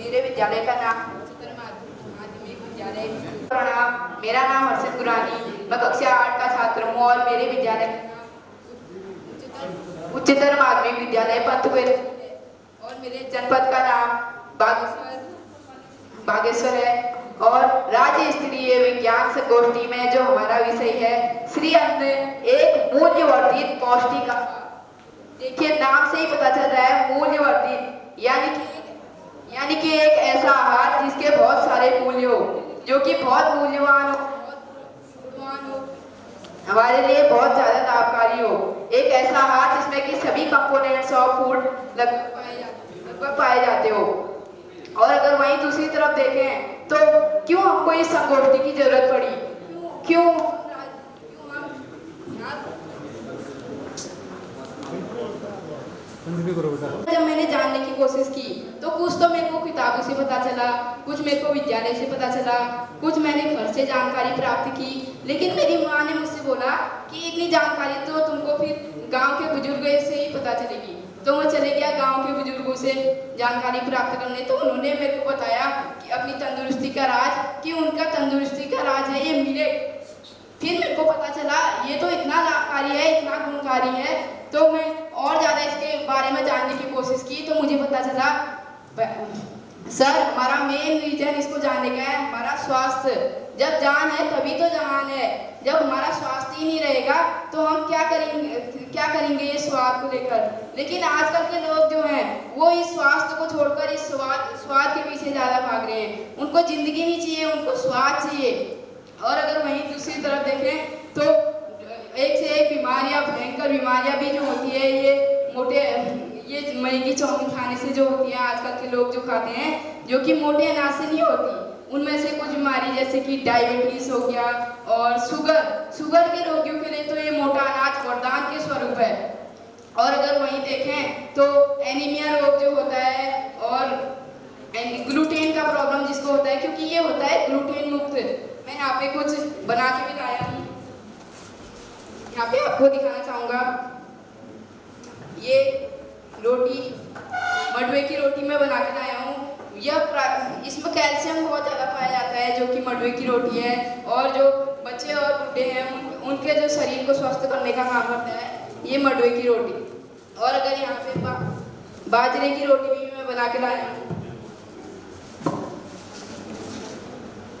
मेरे विद्यालय का नाम उच्चतर माध्यमिक विद्यालय। प्रणाम, मेरा नाम हर्षित गुरानी, मैं कक्षा 8 का छात्र हूँ और मेरे विद्यालय का नाम उच्चतर माध्यमिक विद्यालय पंतपुर है और मेरे जनपद का नाम बागेश्वर है। और राज्य स्तरीय विज्ञान संगोष्ठी में जो हमारा विषय है श्री अन्न एक मूल्यवर्धित पौष्टिक आहार। देखिए नाम से ही पता चल रहा है मूल्यवर्धित, यानी कि एक ऐसा आहार जिसके बहुत सारे मूल्य हो, जो कि बहुत मूल्यवान हो, हमारे लिए बहुत ज्यादा लाभकारी हो। एक ऐसा आहार जिसमें कि सभी कंपोनेंट्स ऑफ फूड लगभग पाए जाते हो। और अगर वहीं दूसरी तरफ देखें तो क्यों हमको इस संगोष्ठी की जरूरत पड़ी, क्यों जब मैंने जानने की कोशिश की तो कुछ तो मेरे को किताबों से पता चला, कुछ मेरे को विद्यालय से पता चला, कुछ मैंने घर से जानकारी प्राप्त की। लेकिन मेरी माँ ने मुझसे बोला कि इतनी जानकारी तो तुमको फिर गांव के बुजुर्गों से ही पता चलेगी। तो मैं चले गया गांव के बुजुर्गों से जानकारी प्राप्त करने। तो उन्होंने मेरे को बताया कि अपनी तंदुरुस्ती का राज, कि उनका तंदुरुस्ती का राज है ये मिलेट। फिर मेरे को पता चला ये तो इतना लाभकारी है, इतना गुणकारी है। तो मैं और ज़्यादा इसके बारे में जानने की कोशिश की तो मुझे पता चला सर हमारा मेन रीजन इसको जानने का है हमारा स्वास्थ्य। जब जान है तभी तो जहान है। जब हमारा स्वास्थ्य ही नहीं रहेगा तो हम क्या करेंगे ये स्वाद को लेकर। लेकिन आजकल के लोग जो हैं वो इस स्वास्थ्य को छोड़कर इस स्वाद के पीछे ज़्यादा भाग रहे हैं। उनको जिंदगी नहीं चाहिए, उनको स्वाद चाहिए। और अगर वहीं दूसरी तरफ देखें तो एक से एक बीमारियां, भयंकर बीमारियां भी जो होती है ये मैगी चाउमीन खाने से जो होती है, आजकल के लोग जो खाते हैं, जो कि मोटे अनाज से नहीं होती। उनमें से कुछ बीमारी जैसे कि डायबिटीज हो गया और शुगर के रोगियों के लिए तो ये मोटा अनाज वरदान के स्वरूप है। और अगर वहीं देखें तो एनीमिया रोग जो होता है और ग्लूटेन का प्रॉब्लम जिसको होता है, क्योंकि ये होता है ग्लूटेन मुक्त। मैं यहाँ पे कुछ बना के भी लाया हूँ, यहाँ पे आपको दिखाना चाहूँगा। ये रोटी मडवे की रोटी मैं बना के लाया हूँ। इसमें कैल्शियम बहुत ज़्यादा पाया जाता है जो कि मडवे की रोटी है। और जो बच्चे और बूढ़े हैं उनके जो शरीर को स्वस्थ करने का काम करता है ये मडवे की रोटी। और अगर यहाँ पे बाजरे की रोटी भी मैं बना के लाया हूँ।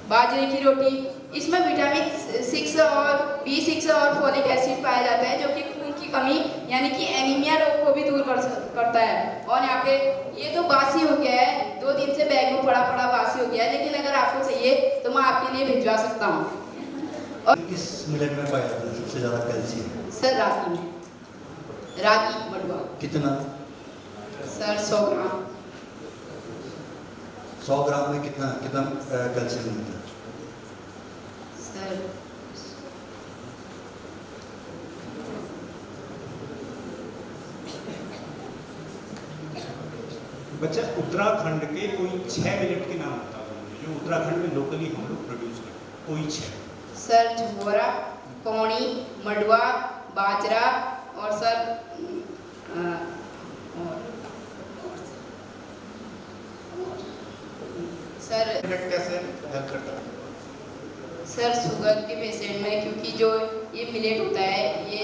बाजरे की रोटी, इसमें विटामिन 6 और B6 और फोलिक एसिड पाया जाता है जो कि खून की कमी यानी कि एनीमिया रोग को भी दूर करता है। और यहाँ पे ये तो बासी हो गया है, 2 दिन से बैग में पड़ा बासी हो गया है, लेकिन अगर आपको चाहिए तो मैं आपके लिए भिजवा सकता हूँ। और किस मिलेट में पाया जाता है सबसे ज़्यादा कैल्शियम? सर रागी मडवा। कितना? सर 100 ग्राम। 100 ग्राम में कितना कैल्शियम मिलता है? सर बच्चा उत्तराखंड के कोई 6 मिलेट के नाम बता दो जो उत्तराखंड में लोकली हम लोग प्रोड्यूस करते हैं, कोई 6। सर झोरा, पौनी, मडवा, बाजरा और सर कैसे हेल्प करता है? सर शुगर के पेशेंट में, क्योंकि जो ये मिलेट होता है ये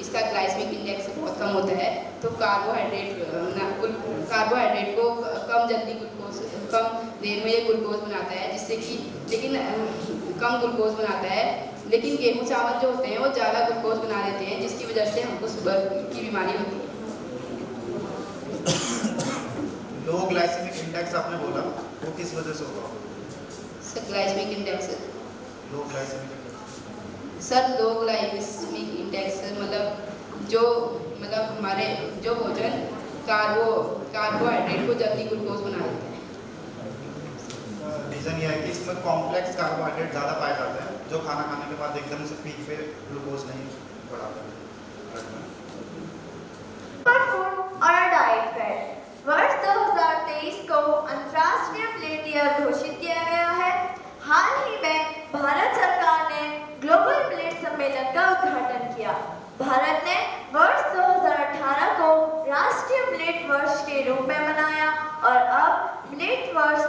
इसका ग्लाइसेमिक इंडेक्स बहुत कम होता है, तो कार्बोहाइड्रेट को कम देर में ये ग्लूकोज बनाता है, जिससे कि कम ग्लूकोज बनाता है। लेकिन गेहूं चावल जो होते हैं वो ज़्यादा ग्लूकोज बना देते हैं, जिसकी वजह से हमको शुगर की बीमारी होती है। लो ग्लाइसेमिक इंडेक्स आपने बोला, वो किस वजह से होगा? Sir glycaemic index low glycaemic index मतलब हमारे जो भोजन कार्बोहाइड्रेट को जल्दी ग्लूकोज बना देते हैं। रीजन ये है कि इसमें कॉम्प्लेक्स कार्बोहाइड्रेट ज़्यादा पाए जाते हैं जो खाना खाने के बाद एकदम से पीक पे ग्लूकोज नहीं बढ़ाते। और डाइट फेयर वर्ष 2023 को अंतर्राष्ट्रीय प्लेट ईयर घोषित किया गया है। हाल ही में भारत सरकार ने ग्लोबल प्लेट सम्मेलन का उद्घाटन किया। भारत ने वर्ष 2018 को राष्ट्रीय प्लेट वर्ष के रूप में मनाया और अब प्लेट वर्ष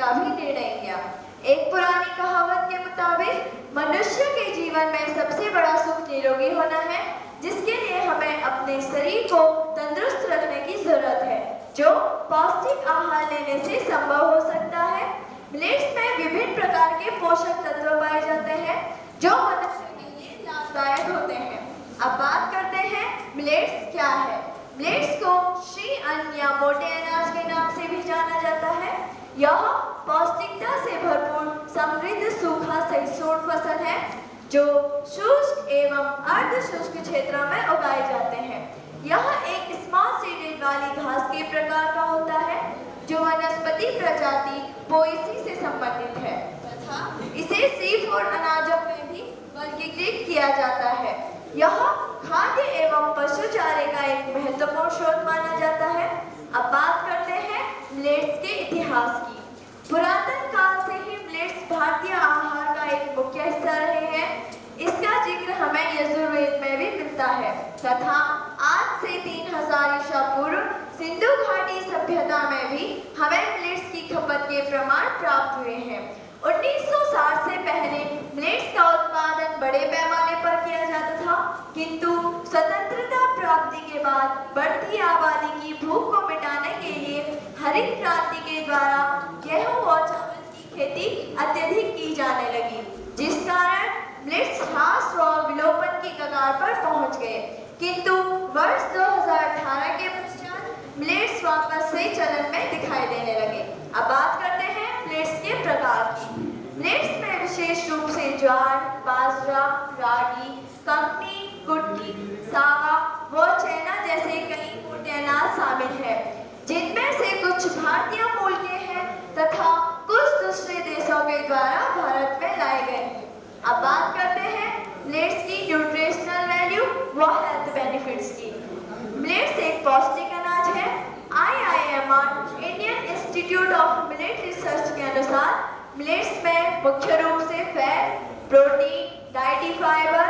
का भी निर्णय किया। एक पुरानी कहावत के मुताबिक मनुष्य के जीवन में सबसे बड़ा सुख निरोगी होना है, जिसके लिए हमें अपने शरीर को तंदुरुस्त रखने की जरूरत है, जो पौष्टिक आहार लेने से संभव हो सकता है। मिलेट्स में विभिन्न प्रकार के पोषक तत्व पाए जाते हैं जो मनुष्य के लिए लाभदायक होते हैं। अब बात करते हैं मिलेट्स क्या है। मिलेट्स को श्री अन्न या मोटे अनाज के नाम से भी जाना जाता है। यह पौष्टिकता से भरपूर समृद्ध सूखा सहिष्णु फसल है जो शुष्क एवं अर्ध शुष्क क्षेत्रों में उगाए जाते हैं। यह एक स्मॉल सीडेड वाली घास के प्रकार का होता है जो वनस्पति प्रजाति पोएसी से संबंधित है तथा इसे सी फूड अनाजों में भी वर्गीकृत किया जाता है। यह खाद्य एवं पशु चारे का एक महत्वपूर्ण स्रोत माना जाता है। अब बात करते हैं मिलेट्स के इतिहास की। पुरातन काल से ही मिलेट्स भारतीय आहार का एक मुख्य हिस्सा रहे हैं। इसका जिक्र हमें यजुर्वेद में भी मिलता है तथा आज से 3000 ईसा पूर्व सिंधु घाटी सभ्यता में भी हमें मिलेट्स की खपत के प्रमाण प्राप्त हुए हैं। 1960 से पहले मिलेट्स का उत्पादन बड़े पैमाने पर किया जाता था, किंतु स्वतंत्रता प्राप्ति के बाद बढ़ती आबादी की भूख को मिटाने के लिए हरित क्रांति के द्वारा गेहूं और चावल की खेती अत्यधिक की जाने लगी, जिस कारण मिलेट्स ह्रास और विलोपन की कगार पर पहुंच गए। किंतु वर्ष 2018 के पश्चात मिलेट्स वापस से चलन में दिखाई देने लगे। अब बात करते हैं मिलेट्स के प्रकार की। मिलेट्स में विशेष रूप से ज्वार, बाजरा, रागी, कंपनी, कुटकी, सावा व चना जैसे कई मोटे अनाज शामिल हैं, जिनमें से कुछ भारतीय मूल के हैं तथा कुछ दूसरे देशों के द्वारा भारत में लाए गए हैं। अब बात करते हैं मिलेट्स की न्यूट्रिशनल वैल्यू व हेल्थ बेनिफिट्स की। मिलेट्स एक पौष्टिक अनाज है। IIMR Indian institute of millet research के अनुसार मिलेट्स में मुख्य रूप से फैट, प्रोटीन, डाइटरी फाइबर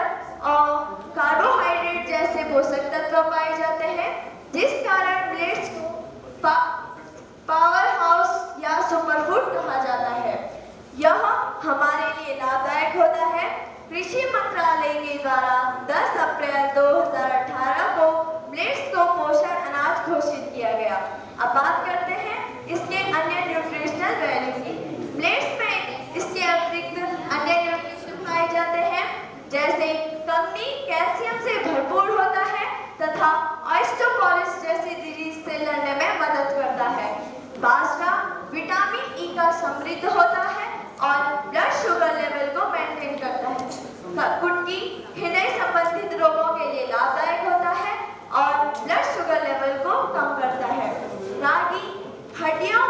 और कार्बोहाइड्रेट जैसे पोषक तत्व पाए जाते हैं, जिस कारण मिलेट्स को पावर हाउस या सुपरफूड कहा जाता है। यह हमारे लिए लाभदायक होता है। कृषि मंत्रालय के द्वारा 10 अप्रैल 2018 को मिलेट्स को पोषण अनाज घोषित किया गया। अब बात करते हैं इसके अन्य न्यूट्रिशनल वैल्यू की। मिलेट्स में इसके अतिरिक्त अन्य न्यूट्रिशन पाए जाते हैं, जैसे कंपनी कैल्शियम से भरपूर होता है तथा ऑस्टियोपोरोसिस जैसी डिजीज से लड़ने में मदद करता है। बाजरा विटामिन ई का समृद्ध होता है और ब्लड शुगर लेवल को मेंटेन करता है। कुटकी हृदय संबंधित रोगों के लिए लाभदायक होता है और ब्लड शुगर लेवल को कम करता है। रागी हड्डियों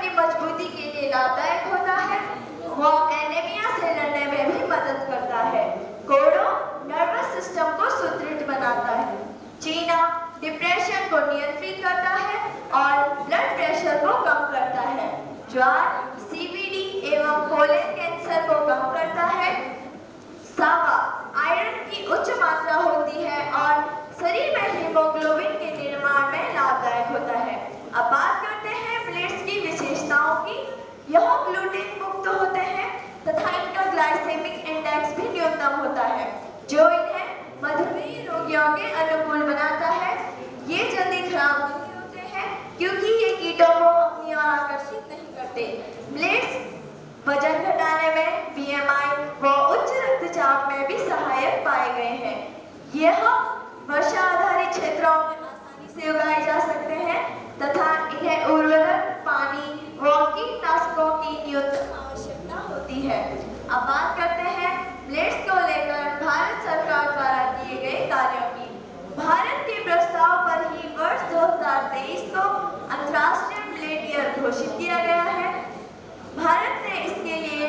की मजबूती के लिए लाभदायक होता है व एनीमिया से लड़ने में भी मदद करता है। कोडो नर्वस सिस्टम को सुदृढ़ बनाता है। चीना डिप्रेशन को नियंत्रित करता है और ब्लड प्रेशर को कम करता है। ज्वार CBD एवं कोलन कैंसर को कम करता है। सावा आयरन की उच्च मात्रा होती है और शरीर में हीमोग्लोबिन के निर्माण में लाभदायक होता है। अब बात करते हैं मिलेट्स की विशेषताओं की। यह ग्लूटेन मुक्त होते हैं तथा इनका ग्लाइसेमिक इंडेक्स भी न्यूनतम होता है, जो इन्हें मधुमेह रोगियों के अनुकूल बनाता है। ये जल्दी खराब नहीं होते हैं क्योंकि ये कीटों को अपनी ओर आकर्षित नहीं करते। मिलेट्स वजन घटाने में, BMI व उच्च रक्तचाप में भी सहायक पाए गए हैं। यह वर्षा आधारित क्षेत्रों में आसानी से उगाए जा सकते हैं तथा इन्हें उर्वरक, पानी व कीटनाशकों की न्यूनतम आवश्यकता होती है। अब बात करते हैं मिलेट्स को लेकर भारत सरकार द्वारा किए गए कार्यों की। भारत के प्रस्ताव पर ही वर्ष 2023 को अंतर्राष्ट्रीय मिलेट ईयर घोषित किया गया है। भारत ने इसके लिए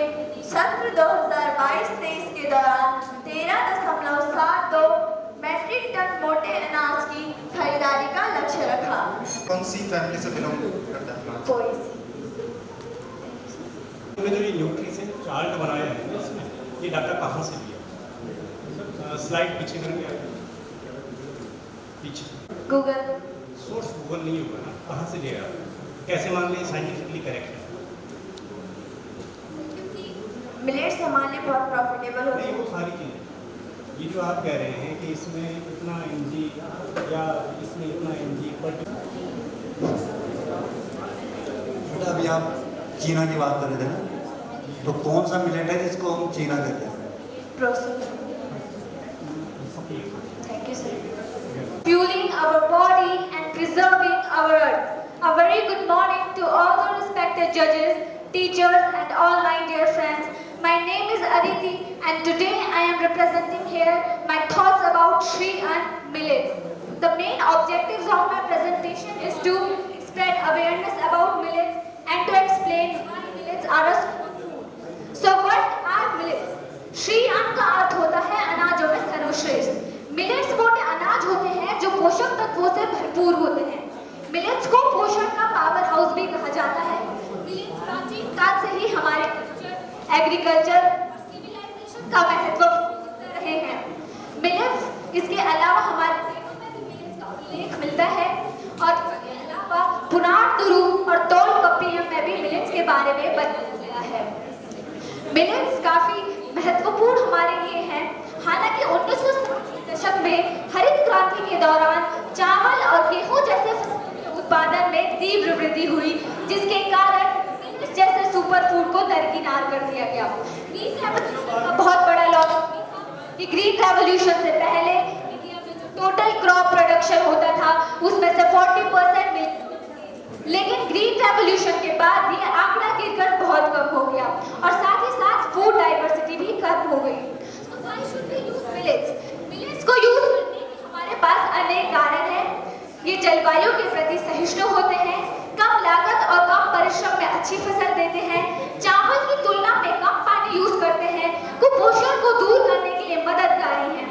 सत्र 2022-23 के दौरान 13.72 मैट्रिक टन मोटे अनाज की खरीदारी का लक्ष्य रखा। कौन सी फैमिली से बिलोंग करता है? पोएसी। जो ये न्यूट्रिशन चार्ट बनाया है इसमें, ये डाटा कहाँ से लिया? स्लाइड पीछे करके पीछे। गूगल। सोर्स गूगल नहीं होगा ना, कहाँ से लिया? कैसे मान लें साइंटिफिकली करेक्ट है? मिलेट्स हमारे लिए बहुत प्रॉफिटेबल होते नहीं, हैं। वो सारी चीज़ें ये जो आप कह रहे हैं कि इसमें इतना एमजी या इसमें इतना एमजी, बट बेटा अभी आप चीना की बात कर रहे थे ना, तो कौन सा मिलेट है जिसको हम चीना कहते हैं? Process. Thank you, sir. Fueling our body and preserving our earth. A very good morning to all the respected judges, teachers, and all my dear friends. My name is Aditi, and today I am representing here my thoughts about Sri and millets. The main objectives of my presentation is to spread awareness about millets and to explain why millets are a superfood. So what are millets? Shri अन्न का अर्थ होता है अनाजों में सर्वश्रेष्ठ। Millets मोटे अनाज होते हैं जो पोषक तत्वों से भरपूर होते हैं। मिलेट्स को पोषण का पावर हाउस भी कहा जाता है। मिलेट्स प्राचीन काल से ही हमारे एग्रीकल्चर और सिविलाइजेशन का महत्वपूर्ण रहे हैं। मिलेट्स इसके अलावा हमारे वेदों में भी मिलेट्स का उल्लेख मिलता है और इसके अलावा पुराण तुरु और तोल कपियम में भी मिलेट्स के बारे में बताया गया है। मिलेट्स काफी महत्वपूर्ण हमारे लिए हैं। हालांकि 1960 के दशक में हरित क्रांति के दौरान चावल और गेहूं जैसे फसलों के उत्पादन में तीव्र वृद्धि हुई, जिसके कारण मिलेट्स जैसे सुपरफूड को दरकिनार कर दिया गया। ग्रीन रेवोल्यूशन का बहुत बड़ा लॉस कि ग्रीन रेवोल्यूशन से पहले इंडिया में जो टोटल क्रॉप प्रोडक्शन होता था उसमें से 40% मिल, लेकिन ग्रीन रेवोल्यूशन के बाद ये आंकड़ा गिरकर बहुत कम हो गया और साथ ही साथ फूड डाइवर्सिटी भी कम हो गई। So why should we use millets? Millets को यूज करने के हमारे पास अनेक कारण हैं। ये जलवायु के प्रति सहिष्णु होते हैं, कम लागत और कम परिश्रम में अच्छी फसल देते हैं, चावल की तुलना में कम पानी यूज करते हैं, कुपोषण को दूर करने के लिए मददगारी हैं।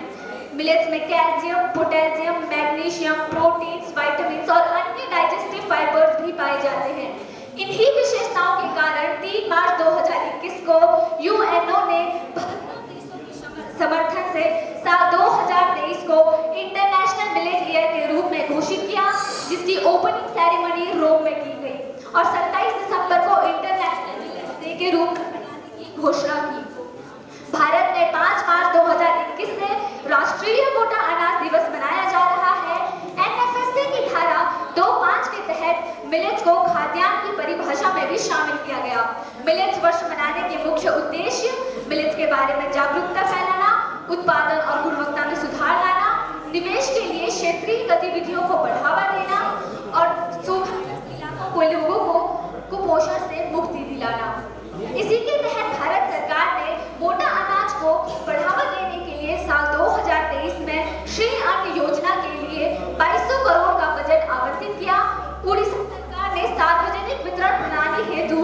मिलेट्स में calcium, potassium, magnesium, proteins, vitamins और अन्य डाइजेस्टिव फाइबर्स भी पाए जाते हैं। इन्हीं विशेषताओं के कारण 3 मार्च 2021 को यूएनओ ने 72 देशों के समर्थन से साल 2023 को इंटरनेशनल मिलेट ईयर के रूप में घोषित किया, जिसकी ओपनिंग सेरेमनी रोम में की गई और 27 दिसंबर को इंटरनेशनल मिलेट डे के रूप में मनाने की घोषणा की। भारत में 5 मार्च 2021 से राष्ट्रीय मोटा अनाज दिवस मनाया जा रहा है। एनएफएसए की धारा 2.5 के तहत मिलेट्स को खाद्यान्न की परिभाषा में भी शामिल किया गया। मिलेट्स वर्ष मनाने के मुख्य उद्देश्य मिलेट्स के बारे में जागरूकता फैलाना, उत्पादन और गुणवत्ता में सुधार लाना, निवेश के लिए क्षेत्रीय गतिविधियों को बढ़ावा देना और सूखाग्रस्त इलाकों के लोगों को कुपोषण से मुक्ति दिलाना। इसी के तहत भारत सरकार ने मोटा अनाज को बढ़ावा देने के लिए साल 2023 में श्री अन्न योजना के लिए 2200 करोड़ का बजट आवंटित किया। उड़ीसा सरकार ने सार्वजनिक वितरण प्रणाली हेतु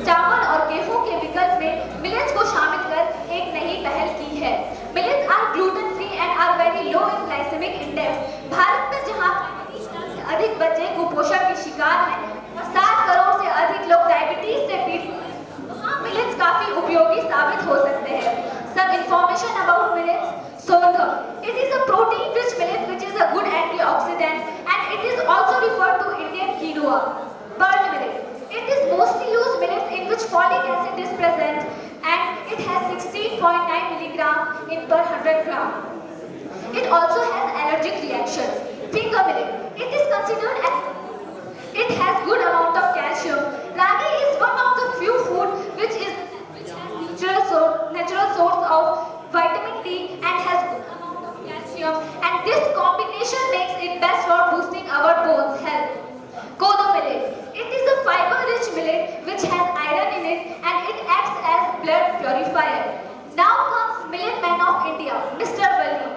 चावल और गेहूं के विकल्प में मिलेट्स को शामिल कर एक नई पहल की है। Millets are gluten free and are very low in glycaemic index. Bharat में जहां 35 लाख से अधिक बच्चे कुपोषण के शिकार हैं और 7 करोड़ से अधिक लोग डायबिटीज से पीड़ित हैं, वहां मिलेट्स काफी उपयोगी साबित हो सकते हैं। Some information about millets. Sorghum. It is a protein-rich millet which is a good antioxidant, and it is also referred to Indian quinoa. Pearl millet. It is mostly used millets in which folic acid is present, and it has 16.9 milligram in per 100 gram. It also has allergic reactions. Finger millet. It is considered as it has good amount of calcium. Ragi is one of the few food which has natural source of vitamin D and has good amount of calcium, and this combination makes it best for boosting our bones health. Kodo millet. It is a fiber-rich millet which has iron in it and it acts as blood purifier. Now comes Millet Man of India, Mr. Valli.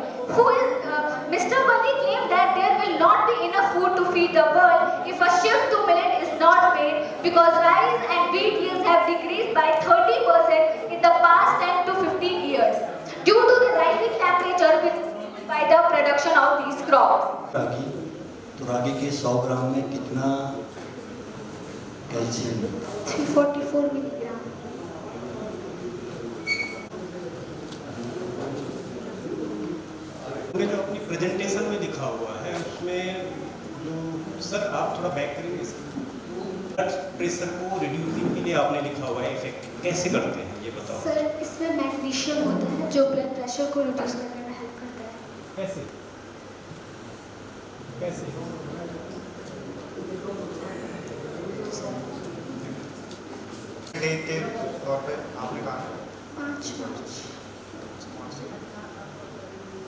Mr. Valli claimed that there will not be enough food to feed the world if a shift to millet is not made, because rice and wheat yields have decreased by 30% in the past 10 to 15 years due to the rising temperature which is caused by the production of these crops. रागी के 100 ग्राम में कितना calcium है? 344 milligram. जो अपनी presentation में लिखा हुआ है उसमें जो सर आप थोड़ा बैक करेंगे, ब्लड प्रेशर को रिड्यूसिंग के लिए आपने लिखा हुआ है इफेक्ट कैसे करते हैं ये बताओ। सर, इसमें मैग्नीशियम होता है जो ब्लड प्रेशर को रिड्यूस करने में हेल्प करता है। कैसे कैसे? डे के तौर पे आपने कहा 5 मार्च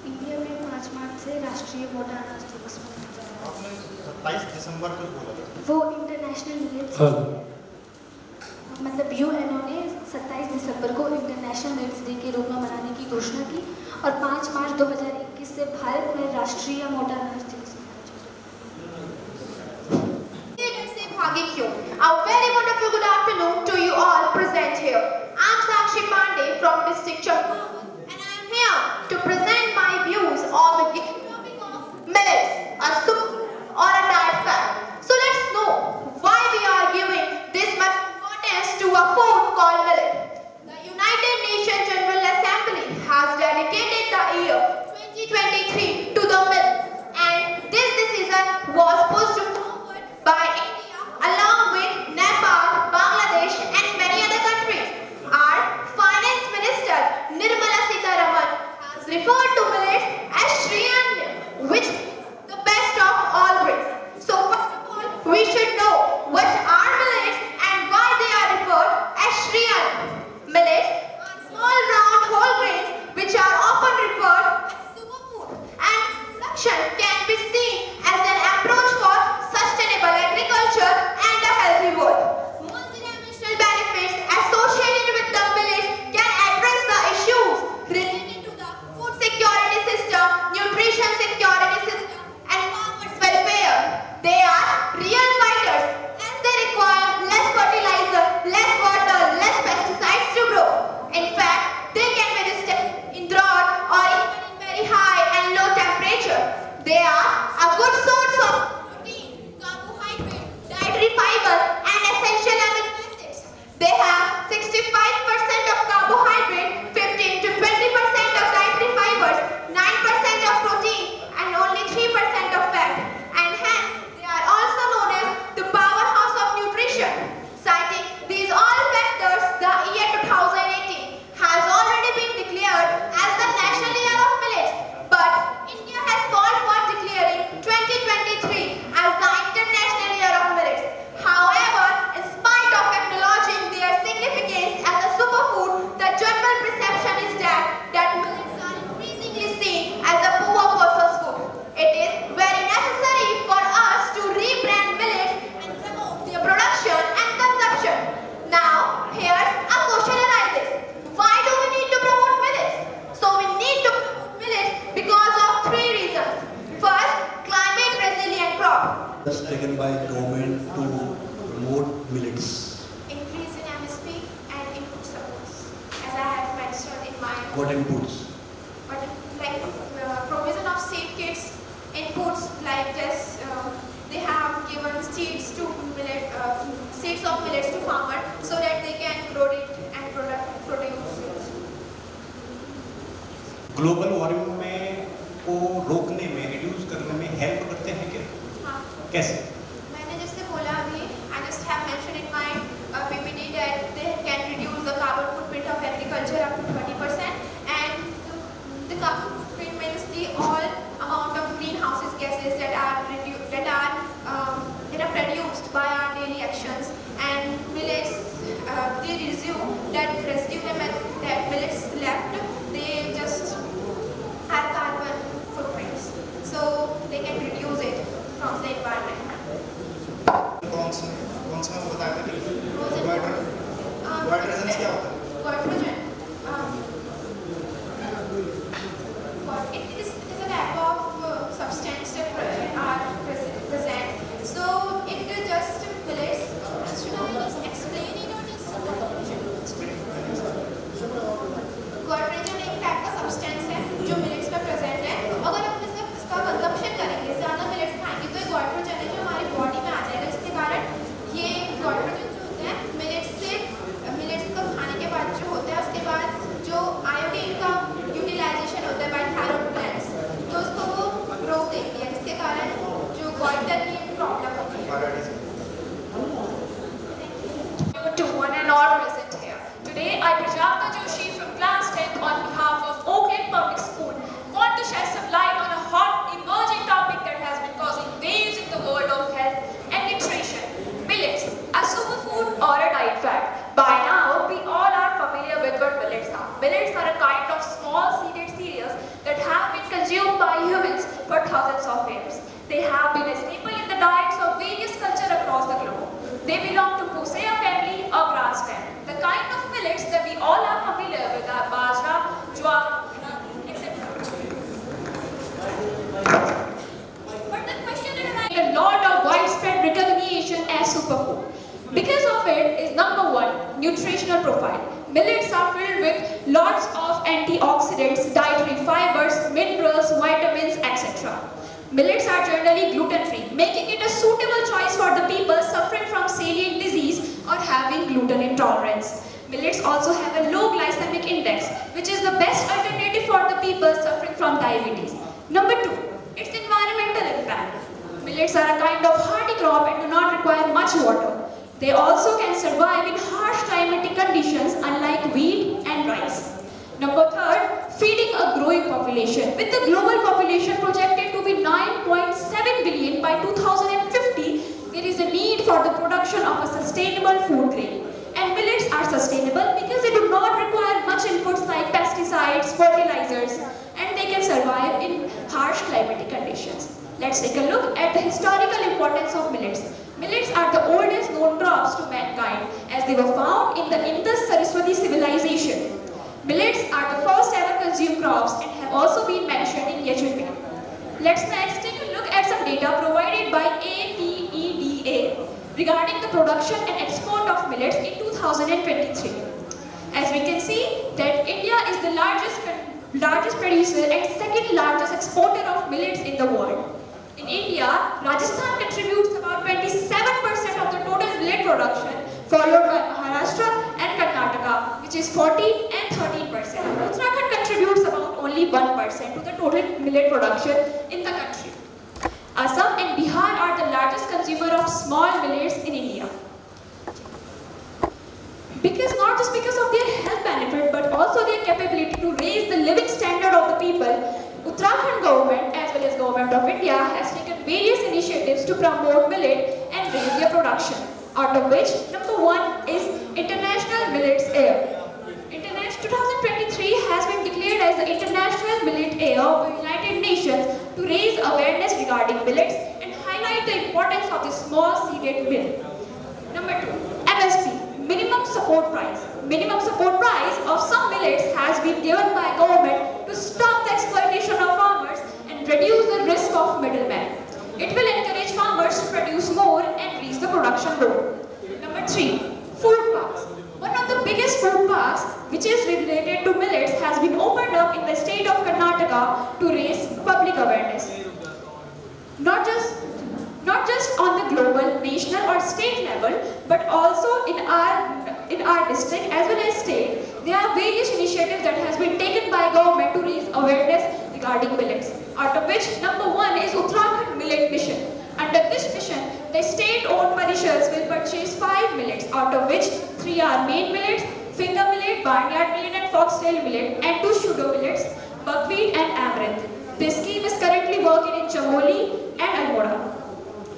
इंडिया में 5 मार्च से राष्ट्रीय मोटा अनाज दिवस मनाया जा रहा है। आपने 27 दिसंबर को बोला था। वो इंटरनेशनल मिलेट्स मतलब यूएनओ ने 27 दिसंबर को इंटरनेशनल मिलेट्स डे के रूप में मनाने की घोषणा की और 5 मार्च 2021 से भारत में राष्ट्रीय मोटा अनाज दिवस A very wonderful good afternoon to you all present here. I'm Sakshi Pandey from district Champaran and I am here to present my views on the topic of millets, a superfood or a diet fad. So let's know why we are giving this much importance to a food called millet. The United Nations General Assembly has dedicated the year 2023 to the millet and this decision was pushed forward by India along with Nepal, Bangladesh and many other countries. Our Finance Minister Nirmala Sitharaman has referred to millets as Sri Anna, which is the best of all grains. So first of all, we should know what are millets and why they are referred as Sri Anna. Millets are small round whole grains which are often referred as superfood and production can be seen as an approach for sustainable agriculture and a healthy world. Multidimensional benefits associated with the millets can address the issues related to the food security system, nutrition security system, and farmers' welfare. They are real fighters as they require less fertilizer, less water, less pesticides to grow. In fact, they can be resistant in drought or even in very high and low temperature. They are a good source of protein, carbohydrate, dietary fiber, and essential amino acids. They have 65% of carbohydrate, 15 to 20% of dietary fibers, 9% of protein, and only 3% of fat. And hence, they are also known as the powerhouse of nutrition. Citing these all factors, the year 2018 has already been declared as the National Year of Millets. But India has called for declaring 2023 as the International Year of Millets. However, in spite of acknowledging their significance as a superfood, the general perception is that millets are increasingly seen as a poor person's food. It is very necessary for us to rebrand millets and promote their production and consumption. Now, here's a question arises. Why do we need to promote millets? So we need to promote millets because of 3 reasons. First, climate resilient crop. That's taken by government to promote millets. Increase in MSP and input supports, as I have mentioned in my What inputs? but like provision of seed kits, inputs like this. They have given seeds to millet, seeds of millets to farmers so that they can grow it and produce it. Global warming में को रोकने में, reduce करने में help करते हैं क्या? हाँ, कैसे? मैंने जैसे बोला अभी, I just have mentioned in my PPT that they can reduce the carbon footprint of agriculture up to 30%, and the carbon footprint means the all amount of greenhouse gases that are produced by our daily actions. And millets, the residue that millets left, they just have carbon footprints, so they can reduce it from the environment. कौन से में वो बताया था कि goitrogen क्या होता है? Goitrogen. It is a type of substance that are present. So it just millets. Should I just explain it or just Goitrogen एक type का substance है जो millets में present है. अगर हम इसका consumption करेंगे, ज़्यादा millets खाएंगे तो ये Goitrogen है जो हमारी body में आ जाएगा. इसके कारण ये Goitrogen जो होता है millets का खाने के बाद जो होता है Today, I, Prajakta Joshi from class 10th on behalf of Oakland Public School want to shed some light on a hot emerging topic that has been causing waves in the world of health and nutrition. Millets, a superfood or a diet fad. By now, we all are familiar with what millets are. Millets are a kind of small seeded cereals that have been consumed by humans for thousands of years. They have been a staple in the diets of various cultures across the globe. They belong to Poaceae family or grass family. The kind of millets that we all are familiar with are bajra, jowar, etc. But the question that arises, a lot of widespread recognition as superfood. Because of it is number one, nutritional profile. Millets are filled with lots of antioxidants, dietary fibers, minerals, vitamins, etc. Millets are generally gluten-free, making it a suitable choice for the people suffering from celiac disease or having gluten intolerance. Millets also have a low glycemic index, which is the best alternative for the people suffering from diabetes. Number two, its environmental impact. Millets are a kind of hardy crop and do not require much water. They also can survive in harsh climatic conditions unlike wheat and rice. Number third, feeding a growing population. With the global population projected to be 9.7 billion by 2050, there is a need for the production of a sustainable food grain. And millets are sustainable because they do not require much inputs like pesticides, fertilizers, and they can survive in harsh climatic conditions. Let's take a look at the historical importance of millets. Millets are the oldest known crops to mankind as they were found in the Indus-Saraswati civilization. Millets are the first ever consumed crops and have also been mentioned in Yajurveda. Let's next take a look at some data provided by APEDA regarding the production and export of millets in 2023. As we can see that India is the largest producer and second largest exporter of millets in the world. In India, Rajasthan contributes about 27% of the total millet production, followed by Maharashtra and Karnataka, which is 40 and 13%. Uttarakhand contributes about only 1% to the total millet production in the country. Assam and Bihar are the largest consumer of small millets in India. Not just because of their health benefit, but also their capability to raise the living standard of the people, Uttarakhand government as well as government of India has taken various initiatives to promote millet and raise their production, out of which number one is International Millets Year. 2023 has been declared as the International Millet Year of the United Nations to raise awareness regarding millets and highlight the importance of the small seeded mill. Number two, MSP, Minimum Support Price. Minimum support price of some millets has been given by government to stop the exploitation of farmers and reduce the risk of middlemen. It will encourage farmers to produce more and reach the production goal. Number three, food parks. One of the biggest food parks which is related to millets has been opened up in the state of Karnataka to raise public awareness. Not just on the global, national or state level, but also in our district as well as state. There are various initiatives that has been taken by government to raise awareness regarding millets. Out of which number one is Uttarakhand Millet Mission. Under this mission, the state-owned parishads will purchase 5 millets, out of which 3 are main millets, finger millet, barnyard millet and foxtail millet, and 2 pseudo millets, buckwheat and amaranth. This scheme is currently working in Chamoli and Almora.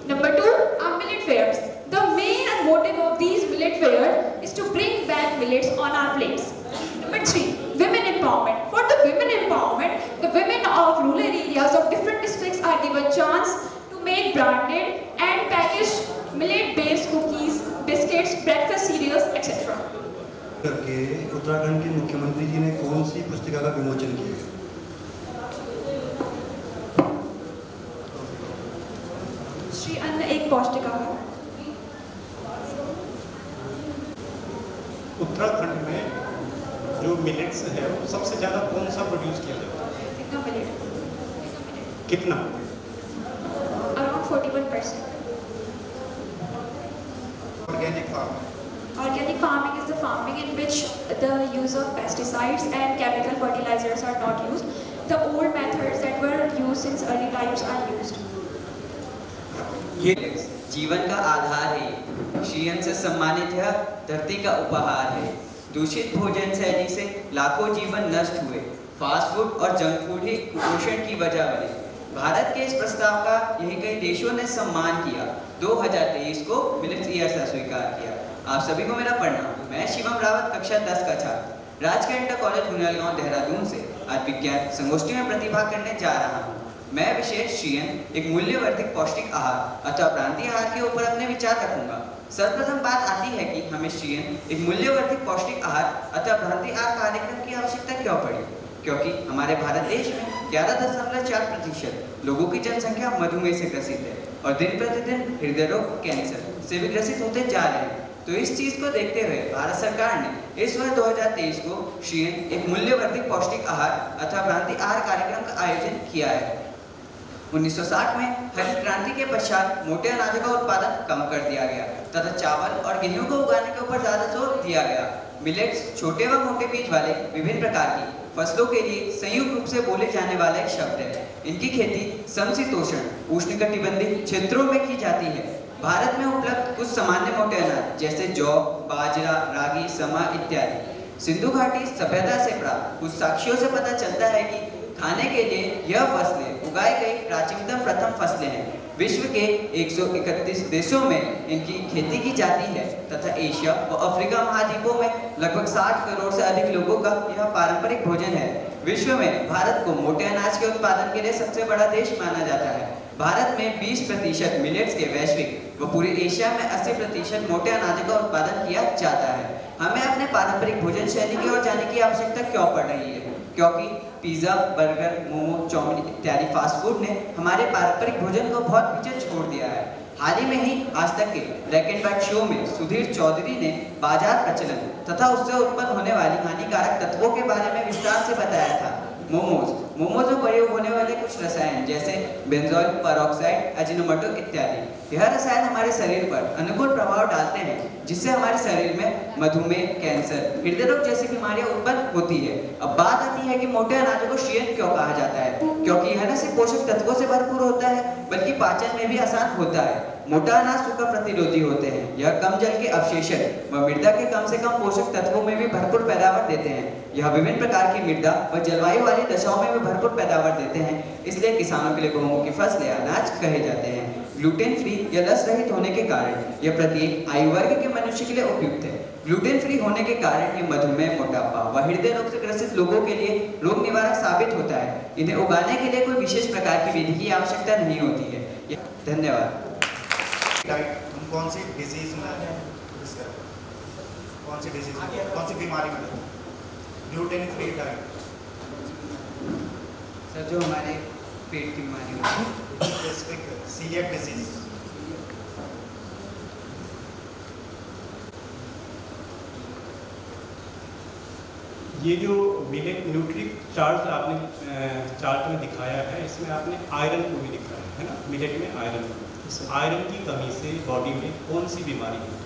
Number 2 are millet fairs. The main motive of these millet fairs is to bring back millets on our plates. Number 3, women empowerment. For the women empowerment, the women of rural areas of different districts are given chance to make branded and packaged millet-based cookies, biscuits, breakfast cereals, etc. करके उत्तराखंड के मुख्यमंत्री जी ने कौन सी पुस्तिका का विमोचन किया? श्री अन्न एक पौष्टिक आहार। उत्तराखंड में जो मिलेट्स है वो सबसे ज़्यादा कौन सा प्रोड्यूस किया जाता है? कितना मिलेट? कितना? Around 41%. Organic farming. Organic farming is the farming in which the use of pesticides and chemical fertilizers are not used. The old methods that were used since early times are used. ये जीवन का आधार है, श्री अन्न से सम्मानित है, धरती का उपहार है। दूषित भोजन शैली से लाखों जीवन नष्ट हुए। फास्ट फूड और जंक फूड ही कुपोषण की वजह बने। भारत के इस प्रस्ताव का यही कई देशों ने सम्मान किया। 2023 को मिलेट्स ईयर से स्वीकार किया। आप सभी को मेरा प्रणाम। मैं शिवम रावत, कक्षा 10 का छात्र, राजकीय इंटर कॉलेज हुनरगांव देहरादून से आज विज्ञान संगोष्ठी में प्रतिभाग करने जा रहा हूँ। मैं विशेष श्रीयन एक मूल्यवर्धित पौष्टिक आहार अथवा प्रांतीय आहार के ऊपर अपने विचार रखूंगा। सर्वप्रथम बात आती है कि हमें श्रीयन एक मूल्यवर्धित पौष्टिक आहार अथवा प्रांतीय आहार कार्यक्रम की आवश्यकता क्यों पड़ी? क्योंकि हमारे भारत देश में 11.4% लोगों की जनसंख्या मधुमेह से ग्रसित है और दिन प्रतिदिन हृदय रोग, कैंसर से भी ग्रसित होते जा रहे हैं। तो इस चीज को देखते हुए भारत सरकार ने इस वर्ष 2023 को श्रीयन एक मूल्यवर्धित पौष्टिक आहार अथवा प्रांतीय आहार कार्यक्रम का आयोजन किया है। 1960 में हरित क्रांति के पश्चात मोटे अनाजों का उत्पादन कम कर दिया गया तथा चावल और गेहूं को उगाने के ऊपर ज्यादा जोर दिया गया। मिलेट्स छोटे व मोटे बीज वाले विभिन्न प्रकार की फसलों के लिए संयुक्त रूप से बोले जाने वाला एक शब्द है। इनकी खेती समशीतोष्ण उष्णकटिबंधीय क्षेत्रों में की जाती है। भारत में उपलब्ध कुछ सामान्य मोटे अनाज जैसे जौ, बाजरा, रागी, समा इत्यादि। सिंधु घाटी सभ्यता से प्राप्त कुछ साक्ष्यों से पता चलता है कि खाने के लिए यह फसलें उगाई गई प्राचीनतम प्रथम फसलें हैं। विश्व के 131 देशों में इनकी खेती की जाती है तथा एशिया व अफ्रीका महाद्वीपों में लगभग 60 करोड़ से अधिक लोगों का यह पारंपरिक भोजन है। विश्व में भारत को मोटे अनाज के उत्पादन के लिए सबसे बड़ा देश माना जाता है। भारत में 20% मिलेट्स के वैश्विक व पूरे एशिया में 80% मोटे अनाजों का उत्पादन किया जाता है। हमें अपने पारंपरिक भोजन शैली की ओर जाने की आवश्यकता क्यों पड़ रही है? क्योंकि पिज्जा, बर्गर, मोमो, चाउमीन इत्यादि फास्ट फूड ने हमारे पारंपरिक भोजन को बहुत पीछे छोड़ दिया है। हाल ही में ही आज तक के ब्लैक एंड व्हाइट शो में सुधीर चौधरी ने बाजार प्रचलन तथा उससे उत्पन्न होने वाली हानिकारक तत्वों के बारे में विस्तार से बताया था। मोमोज में प्रयोग होने वाले कुछ रसायन जैसे बेंजोइल पेरोक्साइड, अजिनोमोटो इत्यादि, यह रसायन हमारे शरीर पर अनुकूल प्रभाव डालते हैं जिससे हमारे शरीर में मधुमेह, कैंसर, हृदय रोग जैसी बीमारियां उत्पन्न होती है। अब बात आती है कि मोटे अनाजों को श्रीयन क्यों कहा जाता है? क्योंकि यह न सिर्फ पोषक तत्वों से भरपूर होता है बल्कि पाचन में भी आसान होता है। मोटा अनाज सूखा प्रतिरोधी होते हैं। यह कम जल के अवशेषण व मृदा के कम से कम पोषक तत्वों में भी भरपूर पैदावार देते हैं। यह विभिन्न प्रकार की मृदा व जलवायु वाली दशाओं में भी भरपूर पैदावार देते हैं। इसलिए किसानों के लिए गेहूं की फसल या अनाज कहे जाते हैं। ग्लूटेन फ्री या रस रहित होने के कारण यह प्रत्येक आयु वर्ग के मनुष्य के लिए उपयुक्त है। ग्लूटेन फ्री होने के कारण ये मधुमेह, मोटापा व हृदय रोग से ग्रसित लोगों के लिए रोग निवारक साबित होता है। इन्हें उगाने के लिए कोई विशेष प्रकार की विधि की आवश्यकता नहीं होती है। धन्यवाद। तुम कौन सी डिजीज में कौन सी बीमारी में ग्लूटेन फ्री डाइट? सर, जो हमारे पेट की बीमारी होती है, स्पेसिफिक सीलिएक डिजीज। ये जो मिलेट न्यूट्रिक चार्ट आपने चार्ट में दिखाया है, इसमें आपने आयरन को भी दिखाया है ना। मिलेट में आयरन की कमी से बॉडी में कौन सी बीमारी होती है?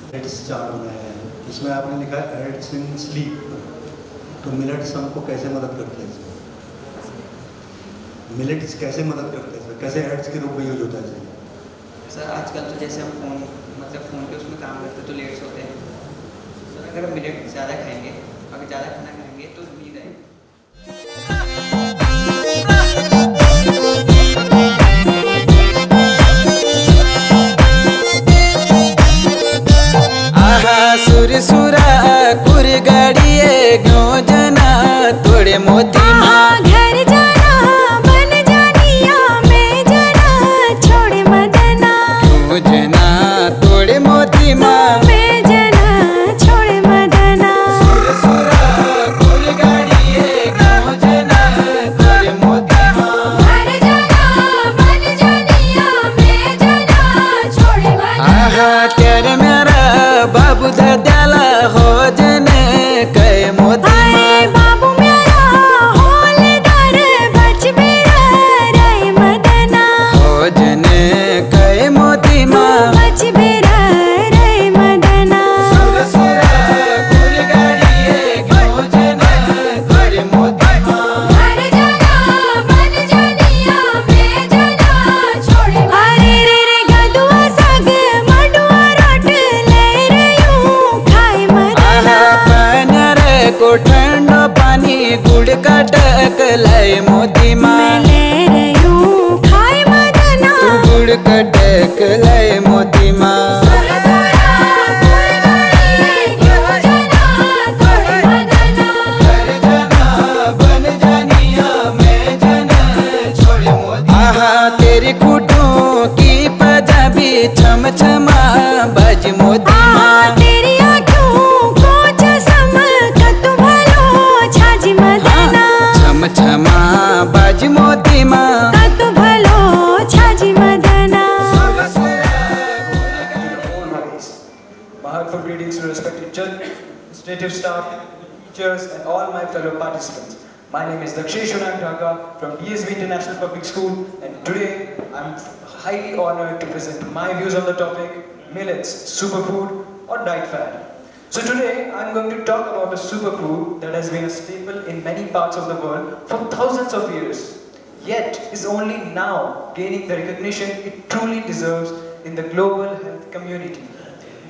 मिलेट्स चार्ट बनाया है, इसमें आपने लिखा है एड्स इन स्लीप। तो मिलेट्स हमको कैसे मदद करते हैं? मिलेट्स कैसे मदद करते हैं? कैसे एड्स के रूप में यूज होता है? सर, आजकल तो जैसे हम फ़ोन पे उसमें काम करते तो लेट्स होते हैं। सर, अगर हम मिलेट ज़्यादा खाएंगे, अगर ज़्यादा खाना खाएंगे तो नींद आएगी। सुरसुरा कुरगाड़िए क्यों जना तोड़े मोती घर जाना बन जानिया मैं जना छोड़े मदना क्यों जना तोड़े मोती मैं जना छोड़े मदना सुरसुरा कुरगाड़िए क्यों जना तोड़े मोती घर जाना बन जानिया मैं जना छोड़े मदना तेरे मेरा बाबू दादा हो जने कहे मोती बाबू मेरा हो ले छमा बाज मोती माँ तेरी आँखों को चमकत भलो छाजी मदना छम छमा बाज मोती माँ कत भलो छाजी Madna. My heartfelt greetings to respected judge, administrative staff, teachers, and all my fellow participants. My name is Dakshesh Dhaka from DSV International Public School, and today I'm highly honored to present my views on the topic millets, superfood or diet fad. So today I'm going to talk about a superfood that has been a staple in many parts of the world for thousands of years, yet is only now gaining the recognition it truly deserves in the global health community.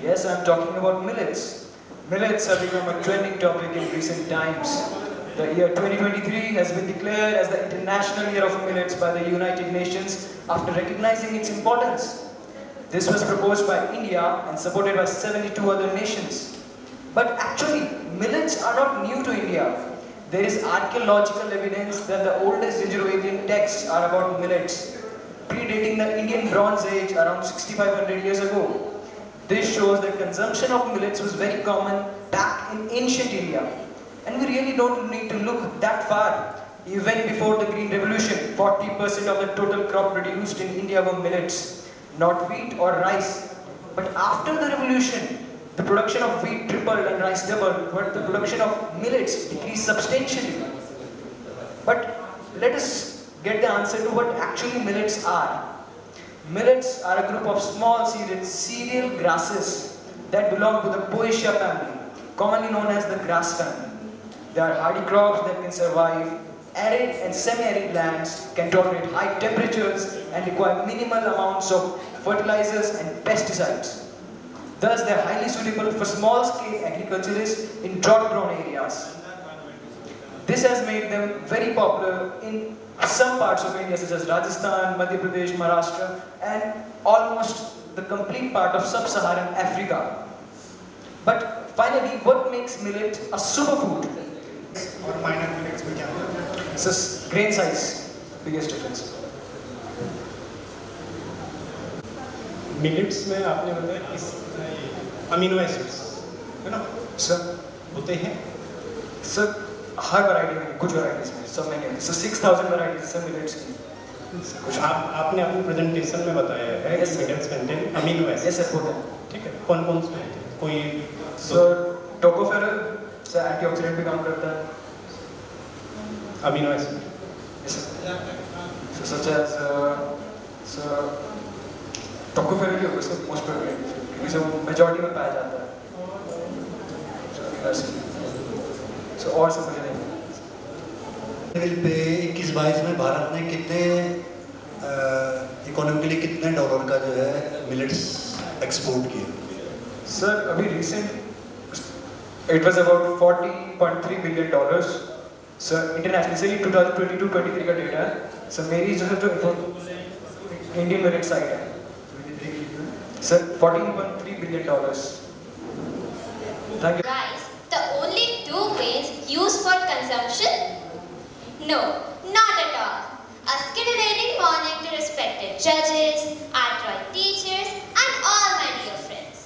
Yes, I'm talking about millets. Millets have become a trending topic in recent times. The year 2023 has been declared as the International Year of Millets by the United Nations after recognizing its importance. This was proposed by India and supported by 72 other nations. But actually, millets are not new to India. There is archaeological evidence that the oldest Indo-Aryan texts are about millets, predating the Indian Bronze Age around 6,500 years ago. This shows that consumption of millets was very common back in ancient India. And we really don't need to look that far. Even before the Green Revolution, 40% of the total crop produced in India were millets, not wheat or rice. But after the revolution, the production of wheat tripled and rice doubled, but the production of millets decreased substantially. But let us get the answer to what actually millets are. Millets are a group of small cereal grasses that belong to the Poaceae family, commonly known as the grass family. They are hardy crops that can survive arid and semi-arid lands, can tolerate high temperatures, and require minimal amounts of fertilizers and pesticides. Thus, they are highly suitable for small-scale agriculturists in drought-prone areas. This has made them very popular in some parts of India such as Rajasthan, Madhya Pradesh, Maharashtra, and almost the complete part of sub-Saharan Africa. But finally, what makes millet a superfood? और minor millets में क्या है? So, grain size, biggest difference. Millets में आपने बताया इस amino acids है ना सर होते हैं सर हर वैरायटी में कुछ वैराइटीज में सब में नहीं. So 6,000 वैराइटीज सर मिलेट्स की. कुछ आपने अपनी प्रेजेंटेशन में बताया है कि millets contain amino acids. Yes sir होते हैं. ठीक है, कौन कौन से होते हैं? कोई सर टोकोफेरल सर एंटीऑक्सीडेंट भी काम करता है. Amino acid. Yes, sir. So such as tocopherol होगा सर most probably क्योंकि सर majority में पाया जाता है. So और सब मुझे नहीं. लेवल पे 21-22 में भारत ने कितने इकोनॉमिकली कितने डॉलर का जो है मिलेट्स एक्सपोर्ट किया? सर अभी recent it was about $40.3 billion. Sir international से ये 2022-23 का डेटा है. सर मेरी जो है तो इंडियन मिलेट साइड है sir $14.3 billion. Thank you. Rice, the only two grains used for consumption? No, not at all. A scintillating morning to respected judges, adroit teachers, and all my dear friends.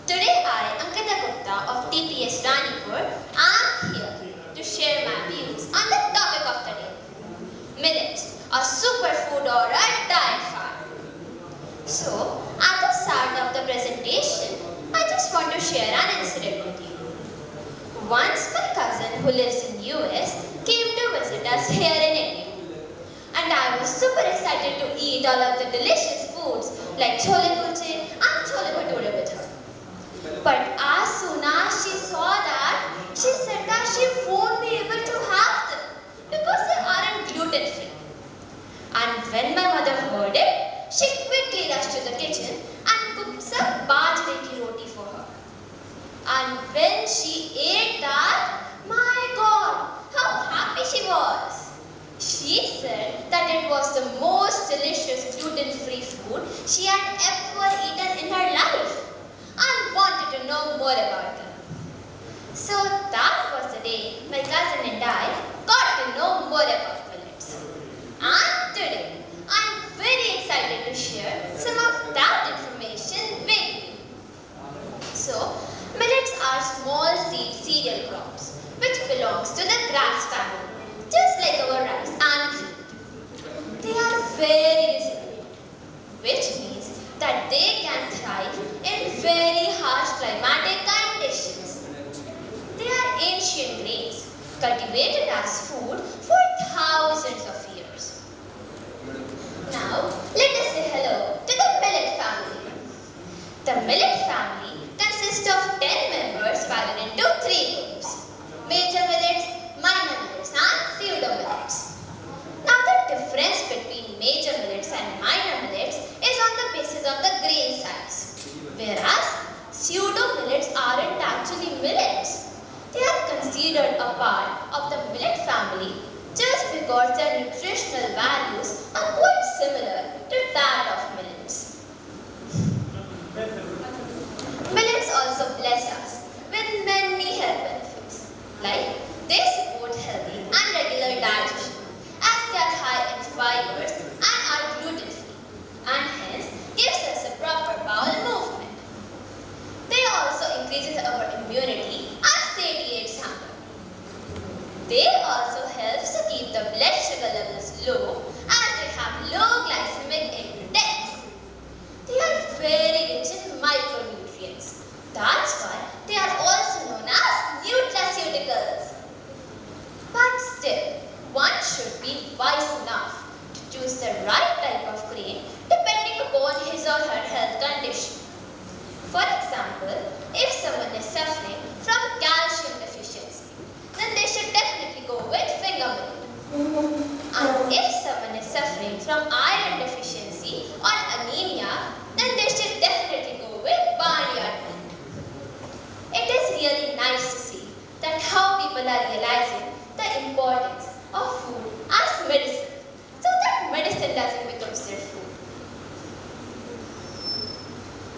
Today I, Ankita Gupta of TPS Ranipur, am here to share my views on the topic of the day. Millet, a superfood or a diet fad. So, at the start of the presentation, I just want to share an incident with you. Once my cousin who lives in US came to visit us here in India. And I was super excited to eat all of the delicious foods like chole kulche and chole bhature with her. But as soon as she saw that, she said that she won't be able to have them because they aren't gluten free. And when my mother heard it, she quickly rushed to the kitchen and cooked some bajre ki roti for her. And when she ate that, my God, how happy she was. She said that it was the most delicious gluten-free food she had ever eaten in her life and wanted to know more about them. So that was the day my cousin and I got to know more about millets. And today, I am very excited to share some of that information cereal crops, which belongs to the grass family, just like our rice and wheat. They are very resilient, which means that they can thrive in very harsh climatic conditions. They are ancient grains, cultivated as food for thousands of years. Now, let us say hello to the millet family. The millet family consists of 10 members divided into 3 groups: major millets, minor millets and pseudo millets. Now the difference between major millets and minor millets is on the basis of the grain size, whereas pseudo millets aren't actually millets. They are considered a part of the millet family just because their nutritional values are quite similar to that of millets. Millets also bless us with many health benefits, like they support healthy and regular digestion as they are high in fibers and are gluten-free, and hence gives us a proper bowel movement. They also increases our immunity and satiates hunger. They also helps to keep the blood sugar levels low as they have low glycemic index. They are very rich in micronutrients. That's why they are also known as nutraceuticals. But still, one should be wise enough to choose the right type of grain depending upon his or her health condition. For example, if someone is suffering from calcium deficiency, then they should definitely go with finger millet. And if someone is suffering from iron deficiency or anemia, then they should definitely go with barnyard millet. It is really nice to see that how people are realizing the importance of food as medicine, so that medicine doesn't become their food.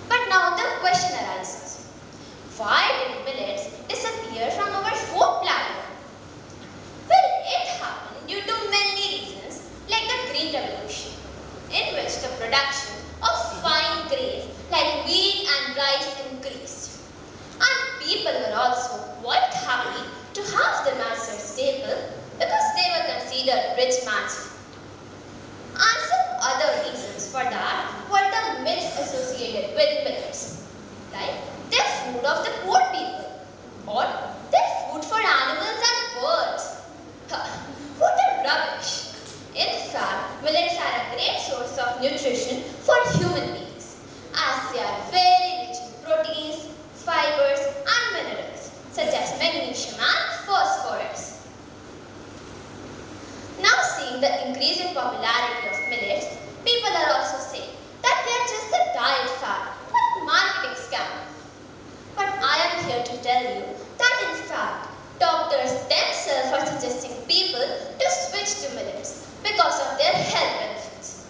But now the question arises, why did millets disappear from our food platform? Well, it happened due to many reasons, like the Green Revolution, in which the production of fine grains like wheat and rice increased. And people were also quite happy to have them as their staple because they were considered rich man's food. And some other reasons for that were the myths associated with millets, like they're food of the poor people or they're food for animals and birds. What a rubbish! In fact, millets are a great source of nutrition for human beings as they are very rich in proteins, fibers and minerals such as magnesium and phosphorus. Now seeing the increasing popularity of millets, people are also saying that they are just a diet fad or marketing scam. But I am here to tell you that in fact, doctors themselves are suggesting people to switch to millets because of their health benefits.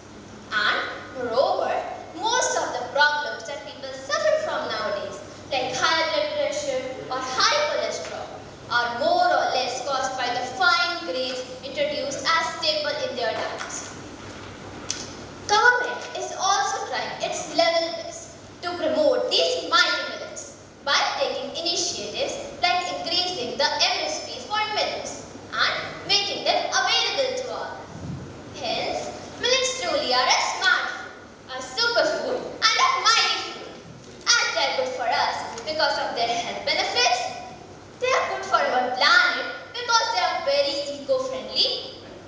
And moreover, most of the problems that people suffer from nowadays, like high blood pressure or high cholesterol, are more or less caused by the fine grains introduced as staple in their diets. Government is also trying its level best to promote these mighty millets by taking initiatives like increasing the MSP for millets and making them available to all. Hence, millets truly are a smart food, a superfood and a mighty food. And they are good for us because of their health benefits. They are good for our planet because they are very eco-friendly,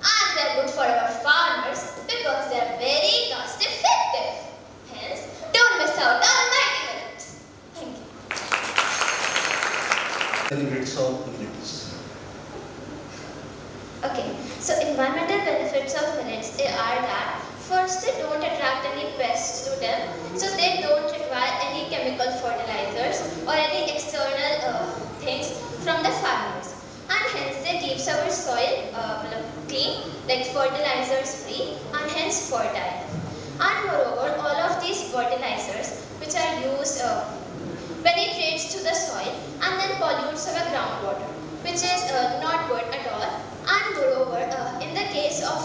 and they are good for our farmers because they are very cost effective. Hence, don't miss out on mighty millets. Thank you. Benefits of millets. Okay, so environmental benefits of millets are that first, they don't attract any pests to them, so they don't require any chemical fertilizers or any external things from the farmers, and hence they keeps our soil clean, like fertilizers free, and hence fertile. And moreover, all of these fertilizers which are used penetrates to the soil and then pollutes our groundwater, which is not good at all. And moreover, in the case of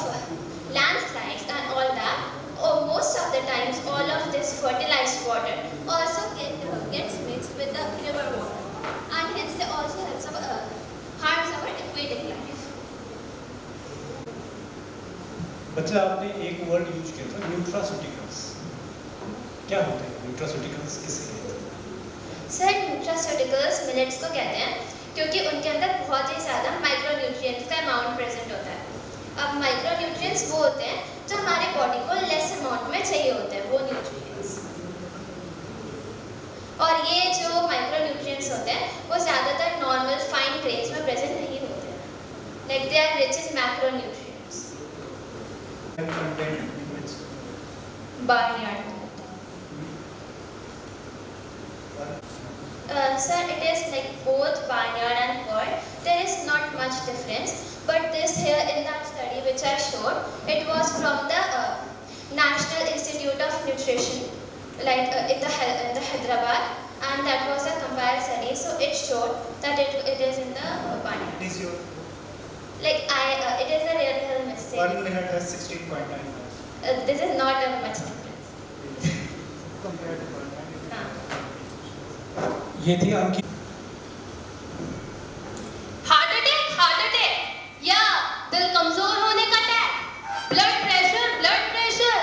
landslides and all that, most of the times all of this fertilized water also gets mixed with the river water, and hence they also helps our बच्चा आपने एक word use किया था, nutraceuticals. क्या होते हैं nutraceuticals, किसे कहते हैं? सर न्यूट्रास्यूटिकल्स मिलेट्स को कहते हैं क्योंकि उनके अंदर बहुत ही ज़्यादा माइक्रोन्यूट्रिएंट्स का अमाउंट प्रेजेंट होता है। अब माइक्रोन्यूट्रिएंट्स वो होते हैं जो हमारे बॉडी को लेस अमाउंट में चाहिए होते हैं, वो न्यूट्रिएंट्स। और ये जो माइक्रोन्यूट्रिएंट्स होते हैं वो ज़्यादातर नॉर्मल फाइन ग्रेन्स में प्रेजेंट नहीं होते हैं, like they are rich in macronutrients. Barnyard. Sir, it is like both barnyard and curd. There is not much difference, but this here in that study which I showed, it was from the National Institute of Nutrition, like in the Hyderabad, and that was a compared study. So it showed that it is in the barnyard. Please your Like it is a real mistake. 1 minute has 16.9. This is not a much difference. Compared to ये थी आपकी heart attack या दिल कमजोर होने का attack, blood pressure